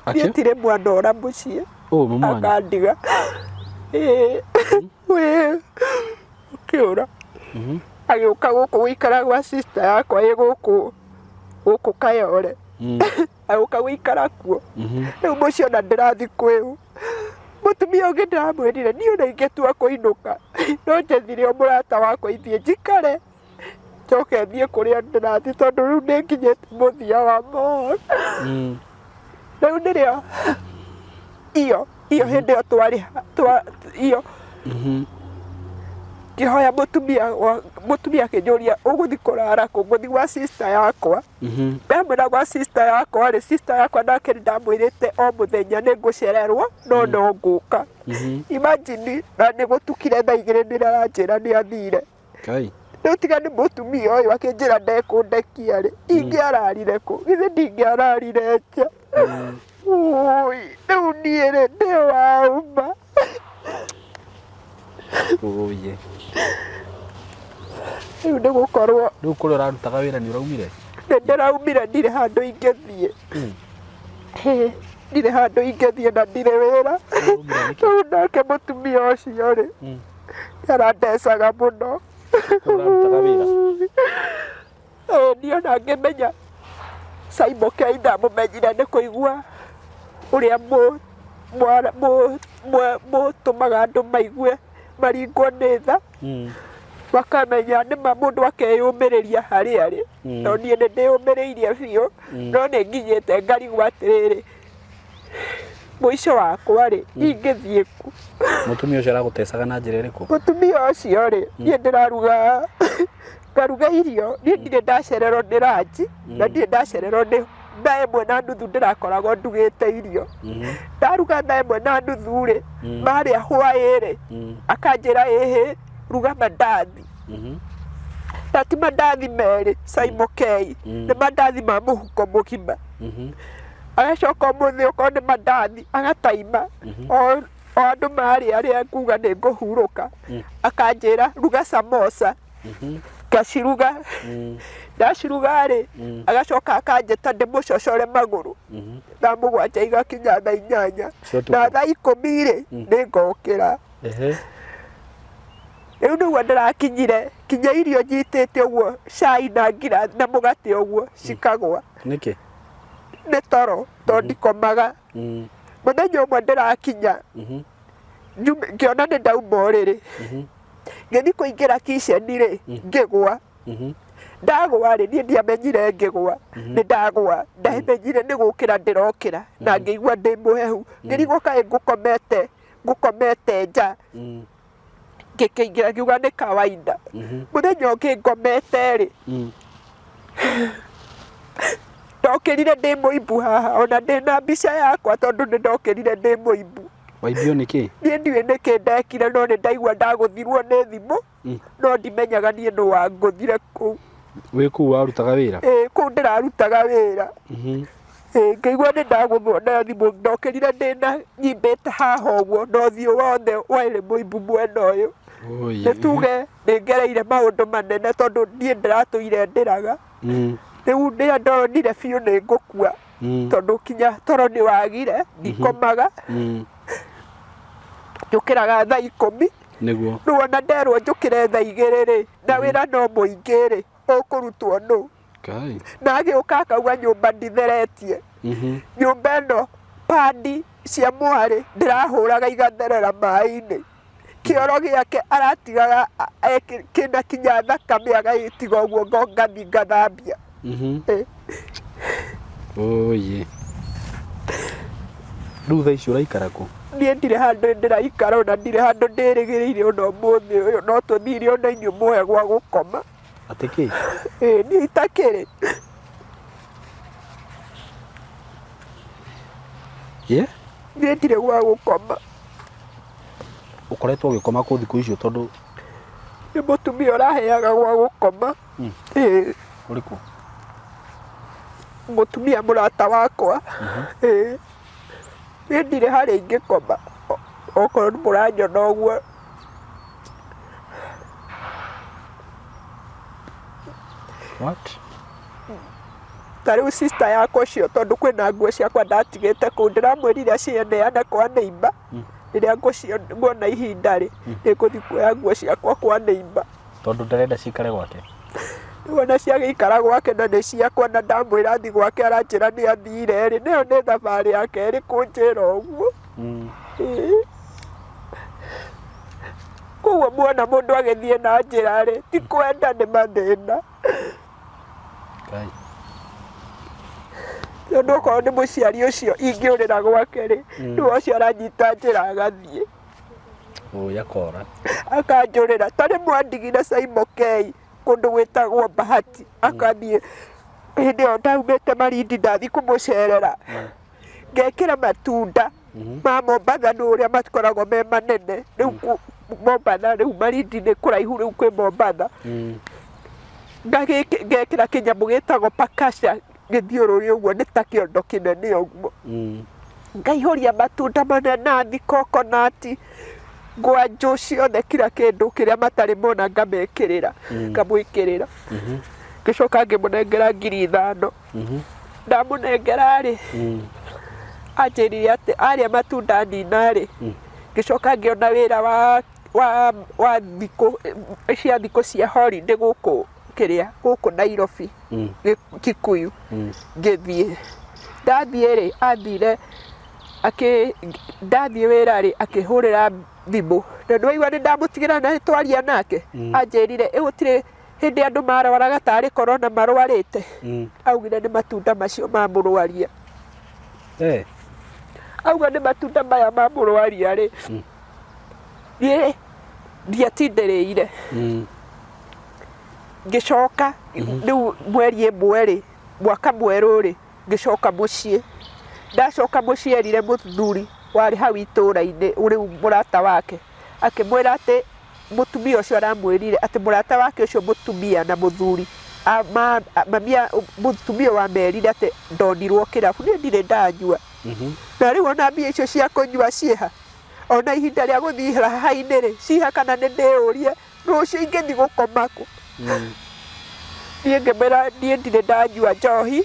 niĩ ndirĩ mwana ũra mũciĩ akandiga akĩũra agĩũka gũkũ gũikara gwa sister yakwa ĩ gũkũ Kayole agĩũka gũikara kuo rĩu mũciĩ ona ndĩrathi kwĩu mũtumia ũngĩ ndĩramwĩrire niĩ ona ingĩtua kũinũka no njethire o mũrata wakwa ithiĩ njikare njoke thiĩ kũrĩa ndĩrathi tondũ rĩu nĩ nginyĩte mũthia wa maũndũ rĩu nĩrĩo iyo hĩndĩ ĩyo twarĩ iyo ngĩhoya mũtumia akĩnjũria ũgũthi kũrara kũ ngũthi gwa sister yakwa ndamwĩra gwa sister yakwa rĩ sister yakwa nake nĩ ndamwĩrĩte o mũthenya nĩ ngũcererwo no ngũka imagine na nĩ gũtukire thaa 2 nĩ aranjĩra nĩ athire rĩu tiga nĩ mũtumia ũyũ akĩnjĩra ndekũndekia rĩ ingĩararire kũ githĩ ndingĩararire nja rĩu niĩ rĩ ndĩ wauma rĩu nĩ gũkorwo rĩu kũrĩa ũrarutaga wĩra nĩ ũraumire nĩ ndĩraumire ndirĩ handũ ingĩthiĩ ndirĩ handũ ingĩthiĩ na ndirĩ wĩra rĩu nake mũtumia ũcio rĩ Nĩarandecaga mũno. Ũrarutaga wĩra? Niĩ ona ngĩmenya Simon K ndamũmenyire nĩ kũigua ũrĩa mũtũmaga andũ maigue maringwo nĩ tha, makamenya nĩma mũndũ akeyũmĩrĩria harĩa arĩ. No niĩ nĩndĩyũmĩrĩirie biũ, no nĩnginyĩte ngarigwo atĩrĩrĩ, mũico wakwa-rĩ, ingĩthiĩ kũ? Mũtumia ũcio aragũtecaga na njĩra ĩrĩkũ? Mũtumia ũcio-rĩ, niĩ ndĩraruga, ngaruga irio, niĩ ndirĩ ndacererwo nĩ ranji, na ndirĩ ndacererwo nĩ thaa 1:30 ndĩrakoragwo ndugĩte irio. Ndaruga thaa 1:30-rĩ, marĩa hwaĩ-rĩ, akanjĩra ĩhĩ, ruga mandathi. Na ti mandathi merĩ, Simon K, nĩ mandathi ma mũhuko mũgima. Agacoka ũmũthĩ okorwo nĩ mandathi, agataima, o andũ marĩa nguga nĩngũhurũka, akanjĩra ruga samosa, ngaciruga. Ndaciruga-rĩ, agacoka akanjĩta ndĩmũcocore magũrũ, thaa 7 igakinya thaa 8, na thaa 10-rĩ, nĩngokĩra. Rĩu nĩguo ndĩrakinyire, kinya irio nyitĩte ũguo, cai na ngirathi na mũgate ũguo, cikagwa. Nĩkĩ? Nĩ toro, tondũ ndikomaga. Mũthenya ũmwe ndĩrakinya, ngĩona nĩndauma ũrĩrĩ, ngĩthiĩ kũingĩra kiceni-rĩ, ngĩgwa. Ndagwa-rĩ, niĩ ndiamenyire ngĩgwa, nĩndagwa, ndamenyire nĩ gũkĩra ndĩrokĩra, na ngĩigua ndĩ mũhehu, ngĩrigwo kaĩ ngũkomete nja. Ngĩkĩingĩra ngiuga nĩ kawaida. Mũthenya ũngĩ ngomete-rĩ, ndokĩrire ndĩ mũimbu haha, ona ndĩna mbica yakwa tondũ nĩndokĩrire ndĩ mũimbu. Waimbio nĩkĩ? Niĩ ndiũĩ nĩkĩ ndekire, no nĩndaigua ndagũthirwo nĩ thimũ, no ndimenyaga niĩ nũ wangũthire kũu. Wĩ kũu warutaga wĩra? Kũu ndĩrarutaga wĩra. Ngĩigua nĩndagũthwo na thimũ, ndokĩrire ndĩna nyimbĩte haha ũguo, na ũthiũ wothe warĩ mũimbu mwena ũyũ. Nĩ tuge nĩngereire maũndũ manene tondũ niĩ ndĩratũire ndĩraga. Rĩu rĩrĩa ndonire biũ nĩngũkua, tondũ kinya toro nĩwagire, ndikomaga. Njũkĩraga thaa 10. Nĩguo. Rĩu ona nderwo njũkĩre thaa 2-rĩ, na wĩra no mũingĩ-rĩ, ũkũrutwo nũ? Na agĩũka akauga nyũmba nditheretie. Nyũmba ĩno padi cia mwarĩ ndĩrahũraga igatherera maĩ-inĩ. Kĩoro gĩake aratigaga kĩna kinya thakame agagĩtiga ũguo ngathi ngathambia. Oye. Rĩu thaa ici ũraikara kũ? Niĩ ndirĩ handũ ndĩraikara, ona ndirĩ handũ ndĩrĩgĩrĩire ona ũmũthĩ ũyũ, no tũthire ona inyuĩ muoe gwa gũkoma. Atĩ kĩ? Niĩ itakĩrĩ. Niĩ ndirĩ gwa gũkoma. Ũkoretwo ũgĩkoma kũ thikũ icio tondũ? Nĩ mũtumia ũraheaga gwa gũkoma. Ũrĩkũ? Mũtumia mũrata wakwa. Niĩ ndirĩ harĩa ingĩkoma, okorwo mũranyona ũguo. What? Ta rĩu sister yakwa ũcio tondũ kwĩna nguo ciakwa ndatigĩte kũu, ndĩramwĩrire acineane kwa neighbor. Rĩrĩa nguona ihinda-rĩ, nĩngũthiĩ kuoya nguo ciakwa kwa neighbor. Tondũ ndarenda cikare gwake? Ona ciagĩikara gwake na nĩ ciakwa, na ndamwĩra thiĩ gwake aranjĩra nĩ athire-rĩ, nĩyo nĩ thabarĩ yake ĩrĩ kũnjĩra ũguo. Koguo muona mũndũ agĩthiĩ na njĩra-rĩ, ti kwenda nĩ mathĩna. Tondũ okorwo nĩ mũciari ũcio ingĩũrĩra gwake-rĩ, nĩwe ũcio aranyita njĩra agathiĩ. Akora. Akanjũrĩra, ta rĩmwe andigire Simon K kũndũ gwĩtagwo Bahati, akathiĩ hĩndĩ ĩyo ndaumĩte Malindi ndathiĩ kũmũcerera, ngekĩra matunda ma Mombatha ũrĩa makoragwo me manene, rĩu Mombatha rĩu Malindi nĩ kũraihu rĩu kwĩ Mombatha, ngekĩra kĩnyamũ gĩtagwo pakasha gĩthiũrũrĩ ũguo, nĩ ta kĩondo kĩnene ũguo, ngaihũria matunda mananathi, kokonati, ngwanjũ ciothe, kila kĩndũ kĩrĩa matarĩ mona ngamekĩrĩra, ngamwĩkĩrĩra, ngĩcoka ngĩmũnengera 5,000. Ndamũnengera-rĩ, anjĩrire atĩ arĩa matunda nina-rĩ, ngĩcoka ngĩona wĩra wa wa thikũ cia holiday gũkũ Nairobi Kikuyu ngĩthiĩ ndathiĩ rĩ ndathiĩ wĩra rĩ akĩhũrĩra thimũ na nĩwaigua nĩ ndamũtigĩra na twaria nake anjĩrire gũtirĩ hĩndĩ andũ marwaraga tarĩ corona marwarĩte augire nĩ matunda macio mamũrwaria auga nĩ matunda maya mamũrwaria rĩ niĩ ndiatindĩrĩire ngĩcoka rĩu mweri ĩmwe rĩ mwaka mwerũ rĩ ngĩcoka mũciĩ ndacoka mũciĩ erire mũthuri warĩ hau itũũra-inĩ rĩu mũrata wake akĩmwĩra atĩ mũtumia ũcio aramwĩrire atĩ mũrata wake ũcio mũtumia na mũthuri mũtumia wamerire atĩ ndonirwo kĩrabu niĩ ndirĩ ndanyua na rĩu ona mbia icio cia kũnyua ciĩha ona ihinda rĩa gũthiĩ raha-inĩ rĩ ciha kana nĩ ndĩũrie rũciũ ingĩthiĩ gũkoma kũ niĩ ngĩmwĩra niĩ ndirĩ ndanyua njohi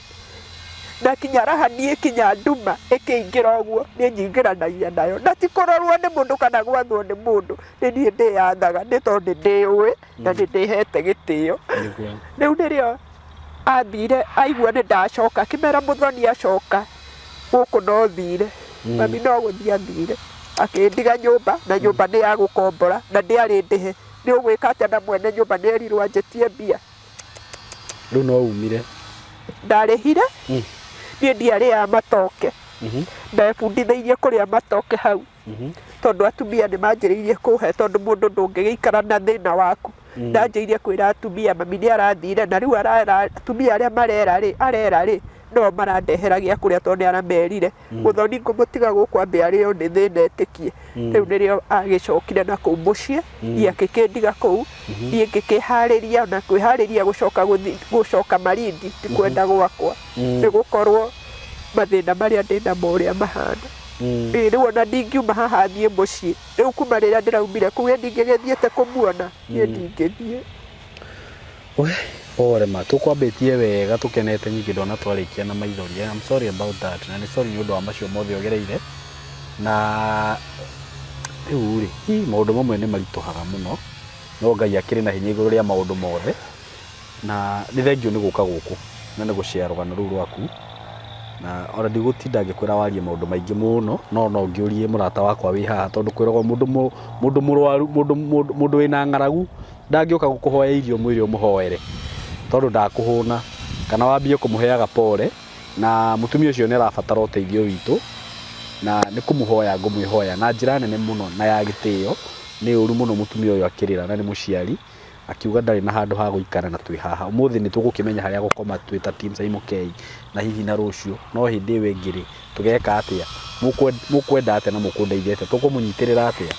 na kinya raha niĩ kinya nduma ĩkĩingĩra ũguo niĩ nyingĩranagia nayo na ti kũrorwo nĩ mũndũ kana gwathwo nĩ mũndũ nĩ niĩ ndĩyathaga nĩ tondũ ndĩũĩ na nĩ ndĩhete gĩtĩo rĩu nĩrĩo athire aigua nĩ ndacoka akĩmera Mũthoni acoka gũkũ no thire mami no gũthiĩ athire akĩndiga nyũmba na nyũmba nĩ ya gũkombora na ndĩarĩ ndĩhe nĩ ũgwĩka atĩa na mwene nyũmba nĩ erirwo anjĩtie mbia rĩu no umire ndarĩhire niĩ ndiarĩaga matoke ndebundithĩirie kũrĩa matoke hau tondũ atumia nĩ manjĩrĩirie kũhe tondũ mũndũ ndũngĩgĩikara na thĩna waku ndanjĩirie kwĩra atumia mami nĩ arathire na rĩu atumia arĩa arera rĩ no marandehera gĩa kũrĩa tondũ nĩ aramerire Mũthoni ngũmũtiga gũkũ ambe arĩo nĩ thĩna etĩkie rĩu nĩrĩo agĩcokire na kũu mũciĩ niĩ akĩkĩndiga kũu niĩ ngĩkĩharĩria na kwĩharĩria gũcoka Malindi ti kwenda gwakwa nĩ gũkorwo mathĩna marĩa ndĩnamo ũrĩa mahana rĩu ona ndingiuma haha thiĩ mũciĩ rĩu kuma rĩrĩa ndĩraumire kũu ndingĩgĩthiĩte kũmuona niĩ ndingĩthiĩ Pore ma tukwambĩtie wega tukenete nyingĩ ndona twarĩkia na maithori I'm sorry about that na nĩ sorry nĩ ũndũ wa macio mothe ogereire na rĩu rĩ maũndũ mamwe nĩ maritũhaga mũno no Ngai akĩrĩ na hinya igũrũ rĩa maũndũ mothe na nĩ thengio nĩ gũka gũkũ na nĩ gũshare rũgano rũu rwaku na ona ndigũtinda ngĩkwĩra warie maũndũ maingĩ mũno no ngĩũrie mũrata wakwa wĩ haha tondũ kwĩragwo mũndũ mũrwaru mũndũ wĩna ng'aragu ndangĩũka gũkũhoya irio mwĩrĩ ũmũhoere tondũ ndakũhũna kana wambie kũmũheaga pore na mũtumia ũcio nĩ arabatara ũteithio witũ na nĩ kũmũhoya ngũmwĩhoya na njĩra nene mũno na ya gĩtĩo nĩ ũru mũno mũtumia ũyũ akĩrĩra na nĩ mũciari akiuga ndarĩ na handũ ha gũikara na twĩ haha ũmũthĩ nĩ tũgũkĩmenya harĩa gũkoma twĩ ta team Simon K na hihi na rũciũ no hĩndĩ ĩyo ĩngĩ rĩ tũgeka atĩa mũkwenda atĩa na mũkũndeithia atĩa tũkũmũnyitĩrĩra atĩa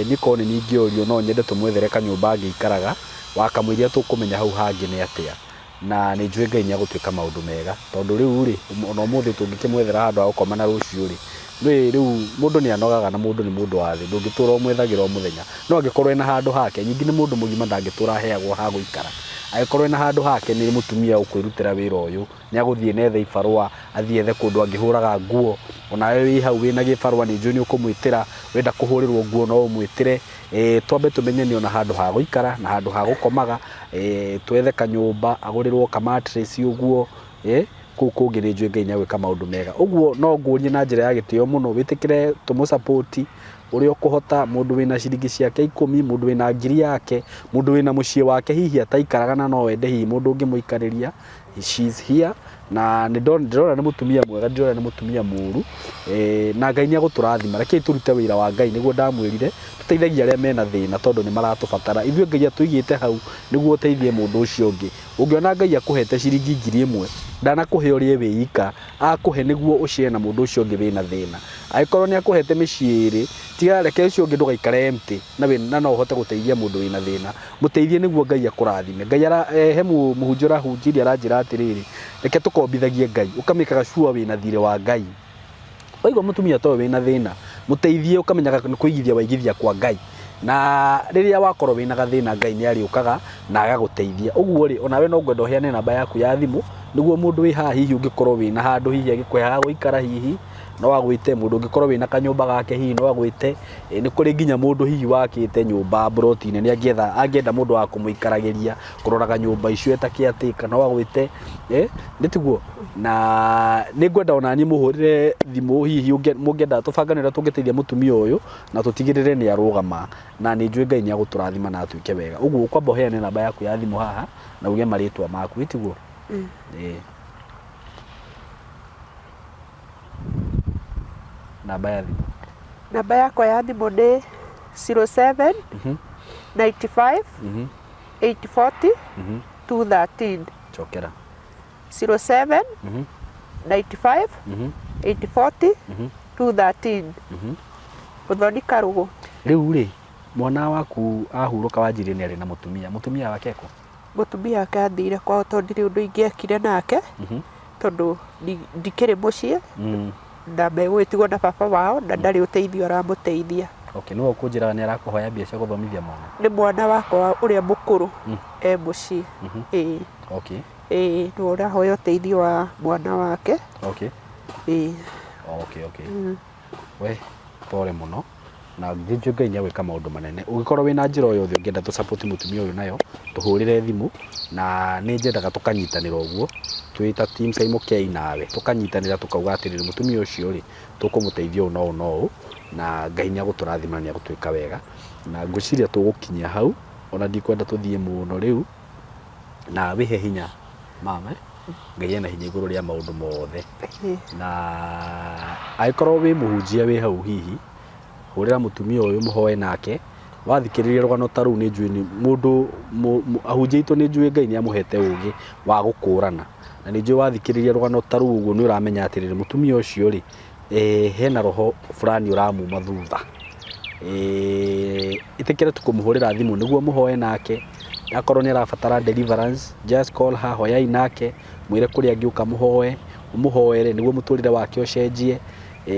nĩko nĩ ningĩorio no nyende tũmwethere kanyũmba angĩikaraga wakamwĩria tũkũmenya hau hangĩ nĩ atĩa na nĩ njũĩ Ngai nĩ agũtuĩka maũndũ mega tondũ rĩu rĩ ona ũmũthĩ tũngĩkĩmwethera handũ ha gũkoma na rũciũ rĩ rĩu mũndũ nĩ anogaga na mũndũ nĩ mũndũ wa thĩ ndũngĩtũra ũmwethagĩra o mũthenya no angĩkorwo ena handũ hake nyingĩ nĩ mũndũ mũgima ndangĩtũra aheagwo ha gũikara angĩkorwo ena handũ hake nĩ mũtumia ũkwĩrutĩra wĩra ũyũ nĩ agũthiĩ nethe ibarũa athiĩ ethe kũndũ angĩhũraga nguo onawe wĩ hau wĩna gĩbarũa nĩ njũĩ nĩ ũkũmwĩtĩra wenda kũhũrĩrwo nguo no ũmwĩtĩre twambe tũmenye nĩ ona handũ ha gũikara na handũ ha gũkomaga twethe kanyũmba agũrĩrwo ka mattress ũguo kũu kũngĩ nĩ njũĩ Ngai nĩ agwĩka maũndũ mega ũguo no ngũrie na njĩra ya gĩtĩo mũno wĩtĩkĩre tũmũ-support ũrĩa ũkũhota mũndũ wĩna ciringi ciake 10 mũndũ wĩna ngiri yake mũndũ wĩna mũciĩ wake hihi ataikaraga na no wende hihi mũndũ ũngĩmũikarĩria she's here na ndĩrona nĩ mũtumia mwega ndĩrona nĩ mũtumia mũru na Ngai nĩ agũtũrathima rekei tũrute wĩra wa Ngai nĩguo ndamwĩrire tũteithagia arĩa mena thĩna tondũ nĩ maratũbatara ithuĩ Ngai atũigĩte hau nĩguo ũteithie mũndũ ũcio ũngĩ ũngĩona Ngai akũhete ciringi 1000 ndanakũhe ũrĩe wĩika akũhe nĩguo ũcire na mũndũ ũcio ũngĩ wĩna thĩna angĩkorwo nĩ akũhete mĩciĩ ĩrĩ tiga reke ũcio ũngĩ ndũgaikare empty na no ũhote gũteithia mũndũ wĩna thĩna mũteithie nĩguo Ngai akũrathime Ngai he mũhunjia arahunjirie aranjĩra atĩrĩrĩ reke tũkombithagie Ngai ũkamĩkaga sure wĩna thirĩ wa Ngai waigua mũtumia towe wĩna thĩna mũteithie ũkamenyaga nĩ kũigithia waigithia kwa Ngai na rĩrĩa wakorwo wĩna gathĩna Ngai nĩ arĩũkaga na agagũteithia ũguo rĩ onawe no ngwenda ũheane namba yaku ya thimũ nĩguo mũndũ wĩ haha hihi ũngĩkorwo wĩna handũ hihi agĩkũhe ha gũikara hihi no agwite mundu ungikorwo wina kanyumba gake hihi no agwite ni kuri nginya mundu hihi wakite nyumba brotine ni angienda mundu wa kumuikaragiria kuroraga nyumba icio etakiatika no agwite nitiguo na ningwenda ona ni muhurire thimu hihi mungienda tubanganira tungiteithia mutumia uyu na tutigirire ni arugama na ni njui Ngai ni aguturathima na atuike wega uguo kwamba heane namba yaku ya thimu haha na uge maritwa maku nitiguo namba ya thimu namba yakwa ya thimu ni 07 95 840 213 chokera 07 95 840 213 Uthoni Karugu. Riu ri mwana waku ahuruka wanjire ni ari na mutumia wake ko mutumia wake athire kwao tondu ndiri undu ingiekire nake tondu ndikiri mucii na megwitigwo na baba wao na ndari uteithio aramuteithia. Okay, no kunjira ni arakuhoya mbia cia guthomithia mwana? Ni mwana wakwa uria mukuru mucii. Okay. No urahoya uteithio wa mwana wake. Okay. Okay. We pole muno na njui Ngai ni agwika maundu manene ugikorwo wina njira o yothe ungienda tu support mutumia uyu nayo tuhurire thimu na ni njendaga tukanyitanira uguo twita team Saimo K nawe tukanyitanira tukauga atiriri mutumia ucio ri tukumuteithia no na Ngai ni aguturathima ni agutwika wega na ngwiciria tugukinyia hau ona ndikwenda tuthie muno riu na wihe hinya mama Ngai ena hinya iguru ria maundu mothe na aikorwo wi muhunjia wi hau hihi hurira mutumia uyu muhoe nake wathikiriria rugano taru ni njui ni mundu ahunjitwo ni njui Ngai ni amuhete ugi wa gukurana na ni njui wathikiriria rugano taru uguo ni uramenya atiriri mutumia ucio ri hena roho fulani uramuma thutha itikire tukumuhurira thimu niguo muhoe nake akorwo ni arabatara deliverance just call her hoya inake mwire kuri angiuka muhoere niguo muturire wake ucenjie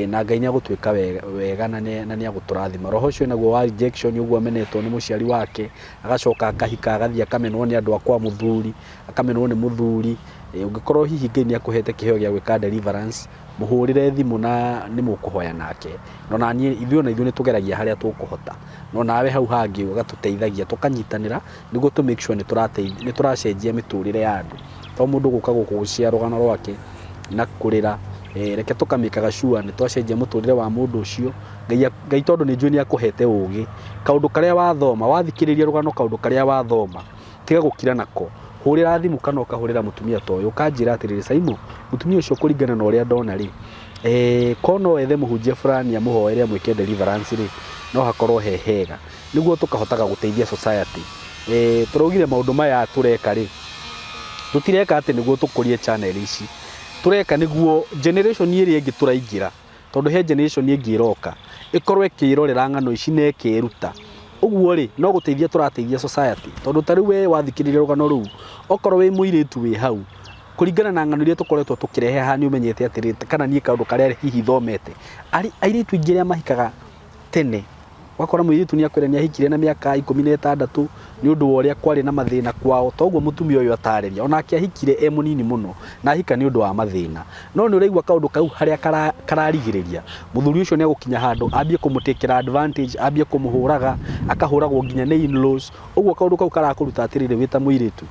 na Ngai ni agutwika wega na ni aguturathima roho ucio naguo wa rejection uguo amenetwo ni muciari wake agacoka akahika agathia akamenwo ni andu akwa muthuri akamenwo ni muthuri ungikorwo hihi Ngai ni akuhete kiheo gia gwika deliverance muhurire thimu na ni mukuhoya nake no na ithuĩ ni tugeragia haria tukuhota no nawe hau hangi ugatuteithagia tukanyitanira niguo to make sure ni turacenjia miturire ya andu to mundu guka gukucia rugano rwake na kurira reke tukamikaga sure ni twacenjia muturire wa mundu ucio Ngai tondu ni njui ni akuhete ugi kaundu karia wathoma wathikiriria rugano kaundu karia wathoma tiga gukira nako hurira thimu kana ukahurira mutumia toyo ukanjira atiriri Saimo mutumia ucio kuringana na uria ndona ri kono ethe muhunjia fulani amuhoere amwike deliverance ri no hakorwo hehega niguo tukahotaga guteithia society turugire maundu maya tureka ri tutireka ati niguo tukurie channel ici tureka niguo generation iri ingi turaingira tondu he generation ingi iroka ikorwe kirorera ngano ici na ikiruta uguo ri no guteithia turateithia society tondu tari we wathikiriria rugano ru okorwo wi muiritu wi hau kuringana na ngano iria tukoretwo tukirehe ha ni umenyete atiri kana ni kaundu karia hihi thomete airitu ingiria mahikaga tene wakora muiritu ni akwira ni ahikire na miaka 16 ni undu woria kwari na mathina kwao toguo mutumia uyu atareria ona akiahikire munini muno na hika ni undu wa mathina no ni uraigwa kaundu kau haria kararigiriria muthuri ucio ni agukinya handu ambie kumutekera advantage ambie kumuhuraga akahuragwo nginya ni in-laws uguo kaundu kau karakuruta atirire wita muiritu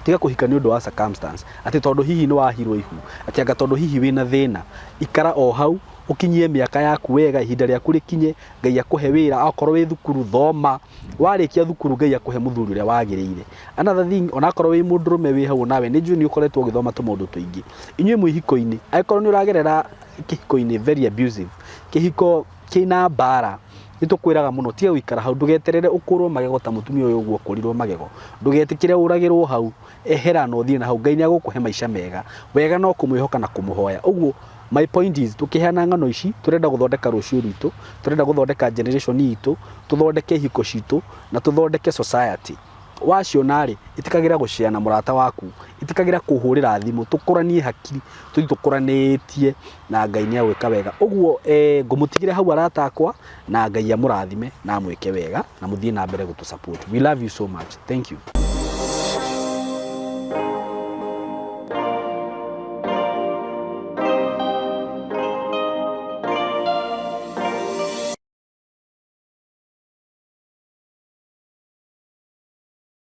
tiga kuhika ni undu wa circumstance ati tondu hihi ni wahirwo ihu ati anga tondu hihi wina thina ikara o hau ukinyie miaka yaku wega ihinda ryaku rikinye Ngai akuhe wira akorwo wi thukuru thoma warikia thukuru Ngai akuhe muthuri uria wagiriire another thing ona akorwo wi mundurume wi hau nawe ni njui ni ukoretwo ugithoma tumundu tuingi inyue mwihiko-ini akorwo ni uragerera kihiko-ini very abusive kihiko kina bara nitukwiraga muno tiga wikara hau ndugeterere ukurwo magego ta mutumia uyu uguo kurirwo magego ndugetikire uragirwo hau ehera no thina hau Ngai ni agukuhe maisha mega wega no kumwihoka na kumuhoya uguo my point is tukihana ngano ici turenda guthondeka rucio rwitu turenda guthondeka generation itu tuthondeke hiko citu na tuthondeke society wacionari itikagira guciana murata waku itikagira kuhurira thimu tukuranie hakiri tukuranitie na Ngai ni agwika wega uguo ngumutigire hau arata akwa na Ngai amurathime na amwike wega na muthie na mbere gutu support. We love you so much. Thank you.